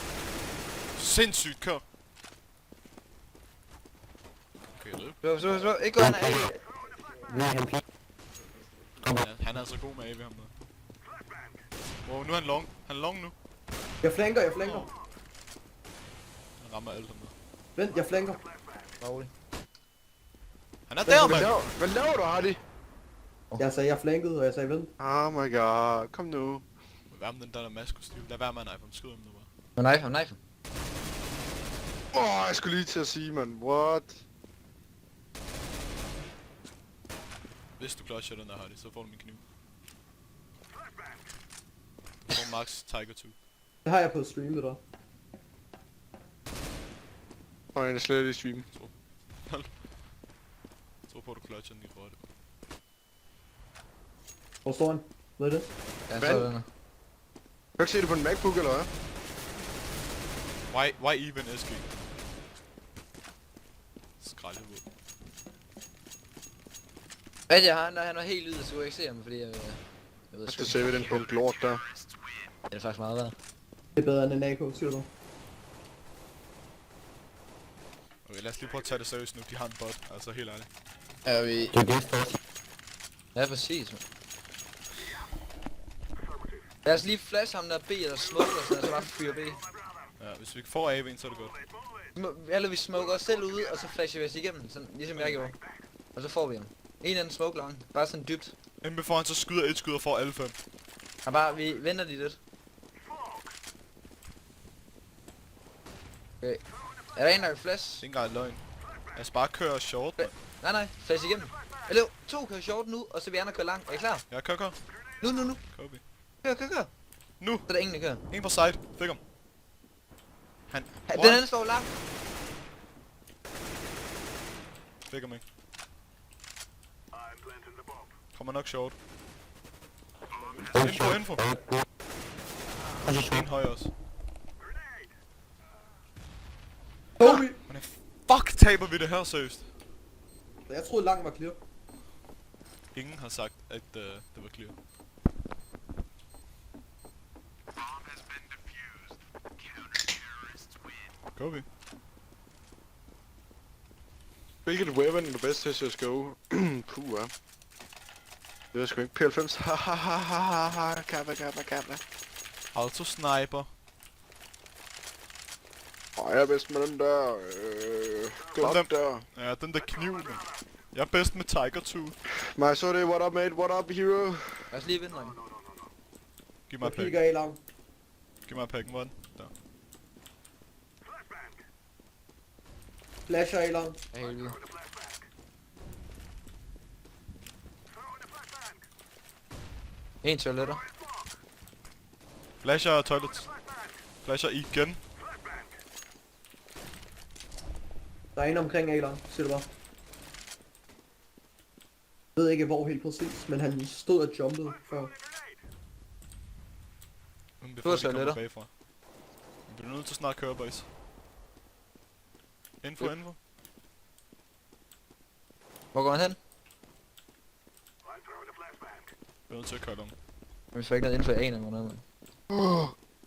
Speaker 2: Sindssygt kør. Okay, løb.
Speaker 3: Så. Ikke gå han af.
Speaker 5: Nej, han pige.
Speaker 2: Ja, han er så god med AV ham der. Wow, nu er han long. Han er long nu.
Speaker 4: Jeg flanker.
Speaker 2: Han rammer alt ham der.
Speaker 4: Vent, jeg flanker.
Speaker 3: Rolig.
Speaker 2: Han er der, mand!
Speaker 1: Hvad laver du, Hardy?
Speaker 4: Jeg sagde, jeg flankede, og jeg sagde vent.
Speaker 1: Oh my god, kom nu.
Speaker 2: Hvad med den der Damaskus-stil? Lad være med at knife ham, skyd ham nu bare.
Speaker 3: Knife ham.
Speaker 1: Jeg skulle lige til at sige, man. What?
Speaker 2: Hvis du clutcher den der, Hardy, så får du min kniv. Du får max Tiger 2.
Speaker 4: Det har jeg på streamet der.
Speaker 1: Og jeg er slet ikke i stream.
Speaker 2: Jeg tror på, at du clutcher den i rotte.
Speaker 4: Hvor står han? Hvad er det?
Speaker 3: Ja,
Speaker 1: Hvad?
Speaker 3: sådan.
Speaker 1: Kan du ikke se det på en MacBook, eller hvad?
Speaker 2: Why even SG? Skraldhoved.
Speaker 3: Hvad er det, han var helt ude, så kunne jeg ikke se ham, fordi jeg ved
Speaker 1: Jeg
Speaker 3: sgu
Speaker 1: skal
Speaker 3: ikke.
Speaker 1: save den på lort der.
Speaker 3: Det er faktisk meget værd.
Speaker 4: Det er bedre end en AK, siger du.
Speaker 2: Okay, lad os lige prøve at tage det seriøst nu. De har en bot, altså helt ærligt.
Speaker 3: Er vi...
Speaker 5: Det er det, står.
Speaker 3: Ja, præcis, man. Lad os lige flash ham der B eller smoke og sådan, så bare fyre B.
Speaker 2: Ja, hvis vi får AV'en, så er det godt.
Speaker 3: Eller vi smoker os selv ud, og så flasher vi os igennem, sådan, ligesom jeg gjorde. Og så får vi ham. En eller anden smoke long, bare sådan dybt.
Speaker 2: Inden before han så skyder et skud og får alle 5.
Speaker 3: Og bare, vi venter lige lidt. Okay. Er der en, der vil flash?
Speaker 2: Det er ikke engang løgn. Lad os bare køre short, man.
Speaker 3: Nej, flash igennem. Eller jo, 2 kører short nu, og så vi andre kører langt. Er I klar?
Speaker 2: Ja, kør.
Speaker 3: Nu.
Speaker 2: Kobe.
Speaker 3: Kør.
Speaker 2: Nu!
Speaker 3: Så er der ingen, der kører.
Speaker 2: En på side. Fik ham.
Speaker 3: Den anden står langt.
Speaker 2: Fik ham ikke. Kommer nok short. Info. En høj også.
Speaker 4: Kobe!
Speaker 2: Men fuck taber vi det her seriøst.
Speaker 4: Jeg troede langt var clear.
Speaker 2: Ingen har sagt, at det var clear. Kobe.
Speaker 1: Hvilket weapon er du bedst til CSGO? Puh, ja. Det er sgu ikke. P90. Hahaha. Kappa.
Speaker 2: Auto sniper.
Speaker 1: Jeg er bedst med den der. Glock der.
Speaker 2: Ja, den der kniv. Man. Jeg er bedst med Tiger 2.
Speaker 1: My sorry, what up mate? What up hero?
Speaker 3: Lad os lige vinde, drenge.
Speaker 2: Giv mig
Speaker 4: Jeg
Speaker 2: pakken.
Speaker 4: kigger i langt.
Speaker 2: Giv mig pakken, hvor er den? Der.
Speaker 4: Flasher i langt.
Speaker 3: Ja, helvede. En toiletter.
Speaker 2: Flasher og toilet. Flasher igen.
Speaker 4: Der er en omkring A-lang, siger du bare. Jeg ved ikke hvor helt præcis, men han stod og jumpede før.
Speaker 2: Uden
Speaker 3: Du har
Speaker 2: before, de kommer
Speaker 3: toiletter.
Speaker 2: bagfra. Vi bliver nødt til snart at køre, boys. Info.
Speaker 3: Hvor går han hen?
Speaker 2: Vi er nødt til at køre dem.
Speaker 3: Vi får ikke noget info af en eller noget, mand.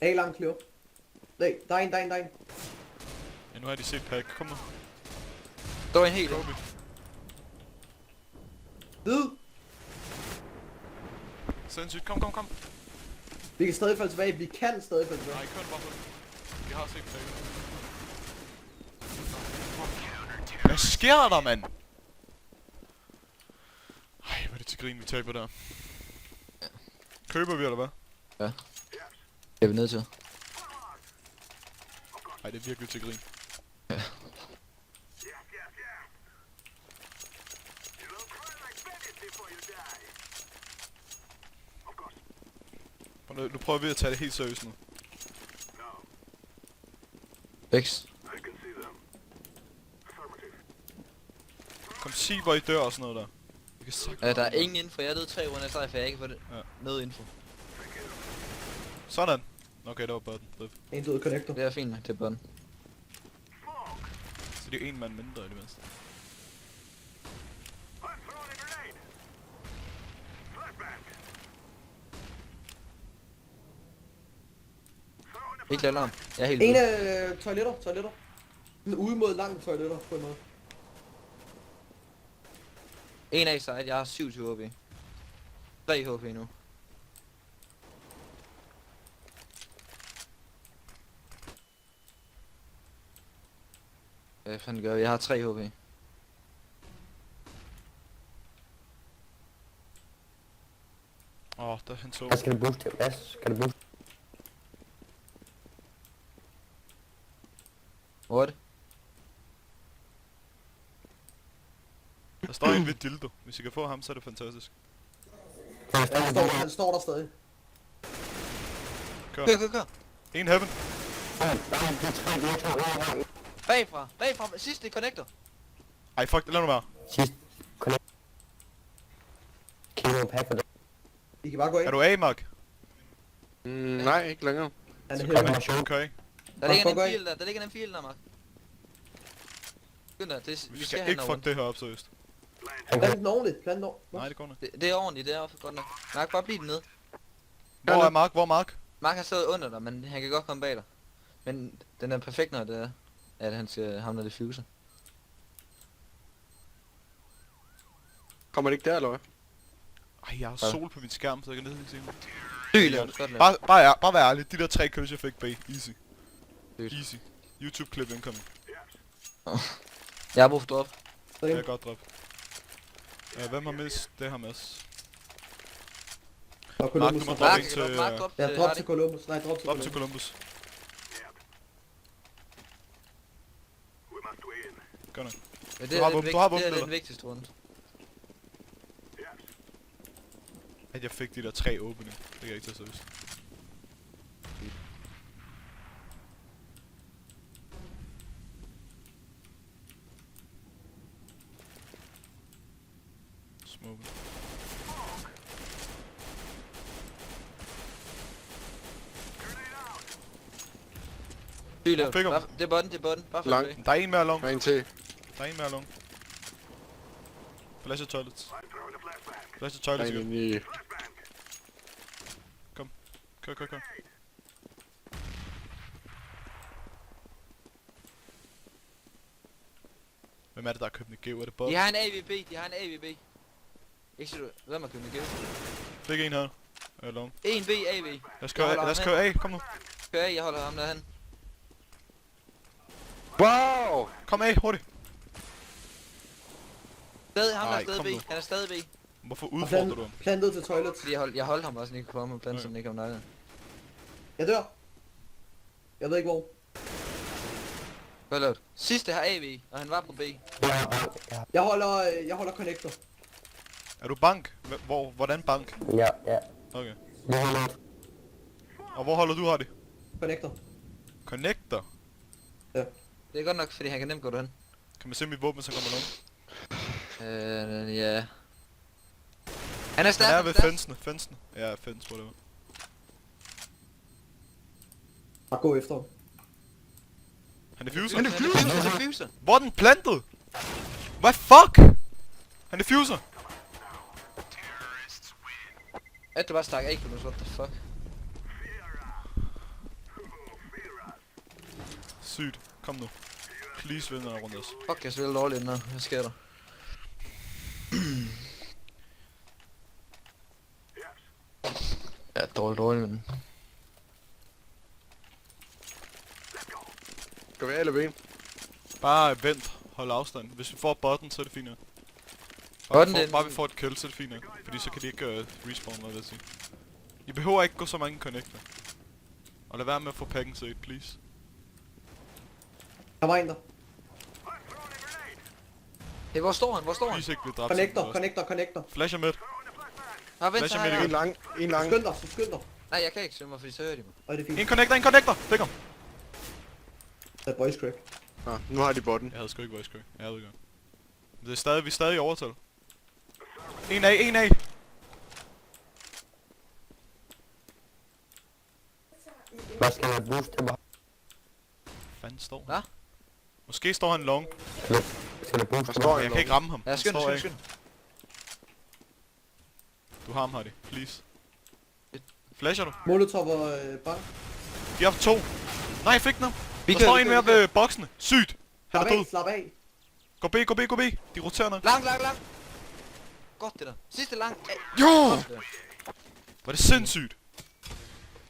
Speaker 4: A-lang clear. Nej, der er en.
Speaker 2: Ja, nu har de set pack. Kom nu.
Speaker 3: Der er en helt.
Speaker 2: Kobe.
Speaker 4: Hvid!
Speaker 2: Sindssygt. Kom.
Speaker 4: Vi kan stadig falde tilbage. Vi kan stadig falde tilbage.
Speaker 2: Nej, kør nu bare på den. Vi har set pack. Hvad sker der, mand? Ej, hvor er det til grin, vi taber der. Køber vi, eller hvad?
Speaker 3: Det er vi nødt til.
Speaker 2: Ej, det er virkelig til grin. Nu prøver vi at tage det helt seriøst nu.
Speaker 3: X.
Speaker 2: Kom, sig hvor I dør og sådan noget der. Vi kan sagtens.
Speaker 3: Der er ingen info. Jeg er nødt 3 runder, så jeg ikke fået det.
Speaker 2: Ja.
Speaker 3: Noget info.
Speaker 2: Sådan. Okay, det var button.
Speaker 4: En død connector.
Speaker 3: Det er fint nok, det er button.
Speaker 2: Så det er en mand mindre i det mindste.
Speaker 3: Ikke lad alarm. Jeg er helt
Speaker 4: En
Speaker 3: ude.
Speaker 4: af toiletter. Den ude mod langt toiletter på en måde.
Speaker 3: En af side, jeg har 27 HP. 3 HP nu. Hvad fanden gør vi? Jeg har 3 HP.
Speaker 2: Der er han så.
Speaker 5: Hvad skal du booste? Hvad skal du booste?
Speaker 3: Hvor er det?
Speaker 2: Der står en ved dildo. Hvis I kan få ham, så er det fantastisk.
Speaker 4: Han står der stadig.
Speaker 2: Kør.
Speaker 3: Kør.
Speaker 2: En heaven.
Speaker 3: Bagfra. Sidste connector.
Speaker 2: Ej, fuck det. Lad nu være.
Speaker 5: Sidst. Connect. Kilo pack for det.
Speaker 4: I kan bare gå ind.
Speaker 2: Er du A, Mark?
Speaker 1: Nej, ikke længere.
Speaker 4: Han er
Speaker 2: Kom
Speaker 4: her.
Speaker 2: ind. Okay.
Speaker 3: Der ligger
Speaker 4: gå
Speaker 3: en
Speaker 4: ind.
Speaker 3: M4 der. Der ligger en M4 der, Mark. Skynd dig,
Speaker 2: Vi skal ikke fuck det her op, seriøst.
Speaker 4: Plant den ordentligt. Plant den ordentligt.
Speaker 2: Nej, det går nok.
Speaker 3: Det er ordentligt, det er også godt nok. Mark, bare bliv dernede.
Speaker 2: Hvor er Mark? Hvor er Mark?
Speaker 3: Mark har stået under dig, men han kan godt komme bag dig. Men den er perfekt, når det er, at han skal hamle diffuser.
Speaker 1: Kommer det ikke der, eller hvad?
Speaker 2: Ej, jeg har sol på min skærm, så jeg kan næsten ikke se det.
Speaker 3: Sygt lavet, godt lavet.
Speaker 2: Bare vær ærlig. De der 3 kills, jeg fik bag. Easy.
Speaker 3: Sygt.
Speaker 2: Easy. YouTube-klip incoming.
Speaker 3: Jeg har brug for drop.
Speaker 2: Det er godt drop. Hvem har mist? Det har Mads.
Speaker 4: Og
Speaker 2: Mark,
Speaker 4: Columbus.
Speaker 2: du må droppe en til...
Speaker 3: Mark, drop
Speaker 4: Ja,
Speaker 3: til
Speaker 4: drop
Speaker 3: Hardy.
Speaker 4: til Columbus. Nej, drop til
Speaker 2: Drop til
Speaker 4: Columbus.
Speaker 2: Columbus. Godt nok.
Speaker 3: Ja,
Speaker 2: Du har våben, du har våben,
Speaker 3: det er
Speaker 2: eller?
Speaker 3: den vigtigste runde.
Speaker 2: At jeg fik de der 3 åbninger. Det kan jeg ikke tage seriøst. Smoke.
Speaker 3: Sygt lavet.
Speaker 2: fik ham.
Speaker 3: Bare- Det er bunden. Bare for
Speaker 1: Lang.
Speaker 3: det.
Speaker 2: Der er en mere long.
Speaker 1: Der er en til.
Speaker 2: Der er en mere long. Flash of toilets. Flash of
Speaker 1: Der er
Speaker 2: toilets.
Speaker 1: en inde i...
Speaker 2: Kør. Hvem er det, der har købt en geo? Er det Bob?
Speaker 3: De har en AVB. Ikke så du. Hvem har købt en gave?
Speaker 2: Fik en her. Long.
Speaker 3: 1B AV.
Speaker 2: Lad os
Speaker 3: Jeg holder
Speaker 2: køre
Speaker 3: ham
Speaker 2: A. Kom nu.
Speaker 3: Kør af, jeg holder ham derhen.
Speaker 1: Wow!
Speaker 2: Kom A, hurtigt.
Speaker 3: Stadig ham der
Speaker 2: Ej,
Speaker 3: er stadig
Speaker 2: kom
Speaker 3: B.
Speaker 2: nu.
Speaker 3: Han er stadig B.
Speaker 2: Hvorfor
Speaker 4: Og
Speaker 2: udfordrer du ham?
Speaker 4: plantet til toilet.
Speaker 3: Fordi jeg holdt ham også, så han ikke kunne komme og plante, så han ikke kom nøglen.
Speaker 4: Jeg dør. Jeg ved ikke hvor.
Speaker 3: Godt lavet. Sidste har AV, og han var på B.
Speaker 4: Jeg holder connector.
Speaker 2: Er du bank? Hvordan bank?
Speaker 5: Ja.
Speaker 2: Okay.
Speaker 5: Det er noget.
Speaker 2: Og hvor holder du, Hardy?
Speaker 4: Connector.
Speaker 2: Connector?
Speaker 3: Det er godt nok, fordi han kan nemt gå derhen.
Speaker 2: Kan man se mit våben, så kommer nogen?
Speaker 3: Ja. Han er
Speaker 2: Han
Speaker 3: stærk,
Speaker 2: er ved fensene. Ja, fence, whatever.
Speaker 4: Bare gå efter ham.
Speaker 2: Han diffuser.
Speaker 3: Han diffuser.
Speaker 2: Hvor er den plantet? Hvad fuck? Han diffuser.
Speaker 3: At du bare stak af, what the fuck.
Speaker 2: Sygt. Kom nu. Please vend rundt os.
Speaker 3: Fuck, jeg spiller dårligt nu. Hvad sker der? Ja, dårligt, men...
Speaker 1: Skal vi A eller B?
Speaker 2: Bare vent. Hold afstand. Hvis vi får botten, så er det fint nok. Bare vi får et kill, så er det fint nok. Fordi så kan de ikke respawn, hvad vil jeg sige. I behøver ikke gå så mange connector. Og lad være med at få pakken set, please.
Speaker 4: Der var en der.
Speaker 3: Hey, hvor står han?
Speaker 2: Please ikke blive dræbt.
Speaker 4: Connector.
Speaker 2: Flasher midt.
Speaker 3: Har vent,
Speaker 2: Flash
Speaker 3: så
Speaker 2: er
Speaker 3: har
Speaker 2: midt
Speaker 3: jeg...
Speaker 1: En lang.
Speaker 4: Skynd dig.
Speaker 3: Nej, jeg kan ikke svømme, fordi så hører de mig.
Speaker 4: Og det er fint.
Speaker 2: En connector. Fik ham.
Speaker 4: Der er voice crack.
Speaker 1: Nå, nu har de botten.
Speaker 2: Jeg havde sgu ikke voice crack. Jeg ved godt. Men det er stadig, vi er stadig i overtal. En A.
Speaker 5: Hvad skal man booste til?
Speaker 2: Fanden står han?
Speaker 3: Hvad?
Speaker 2: Måske står han long.
Speaker 5: Skal det booste
Speaker 1: Der
Speaker 5: til?
Speaker 1: står
Speaker 2: Jeg kan ikke ramme ham.
Speaker 3: Ja,
Speaker 2: Han
Speaker 3: skynd.
Speaker 2: står A. Du har ham, Hardy. Please. Flasher du?
Speaker 4: Molotov og bank.
Speaker 2: De har 2. Nej, jeg fik den.
Speaker 3: Vi
Speaker 2: Der står en mere ved boksene. Sygt. Han er død.
Speaker 4: Slap af.
Speaker 2: Gå B. De roterer ned.
Speaker 3: Lang. Godt det der. Sidste lang.
Speaker 2: Jo! Var det sindssygt.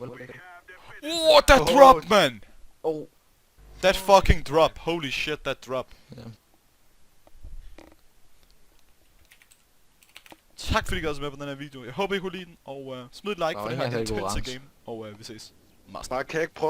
Speaker 2: Oh, that drop, man!
Speaker 3: Oh.
Speaker 2: That fucking drop. Holy shit, that drop.
Speaker 3: Ja.
Speaker 2: Tak fordi I gad så med på den her video. Jeg håber I kunne lide den, og smid et like for
Speaker 3: det
Speaker 2: det
Speaker 3: her
Speaker 2: her
Speaker 3: er rigtig god
Speaker 2: intense
Speaker 3: ramt.
Speaker 2: game, og vi ses. Master.
Speaker 1: Bare kan jeg ikke prøve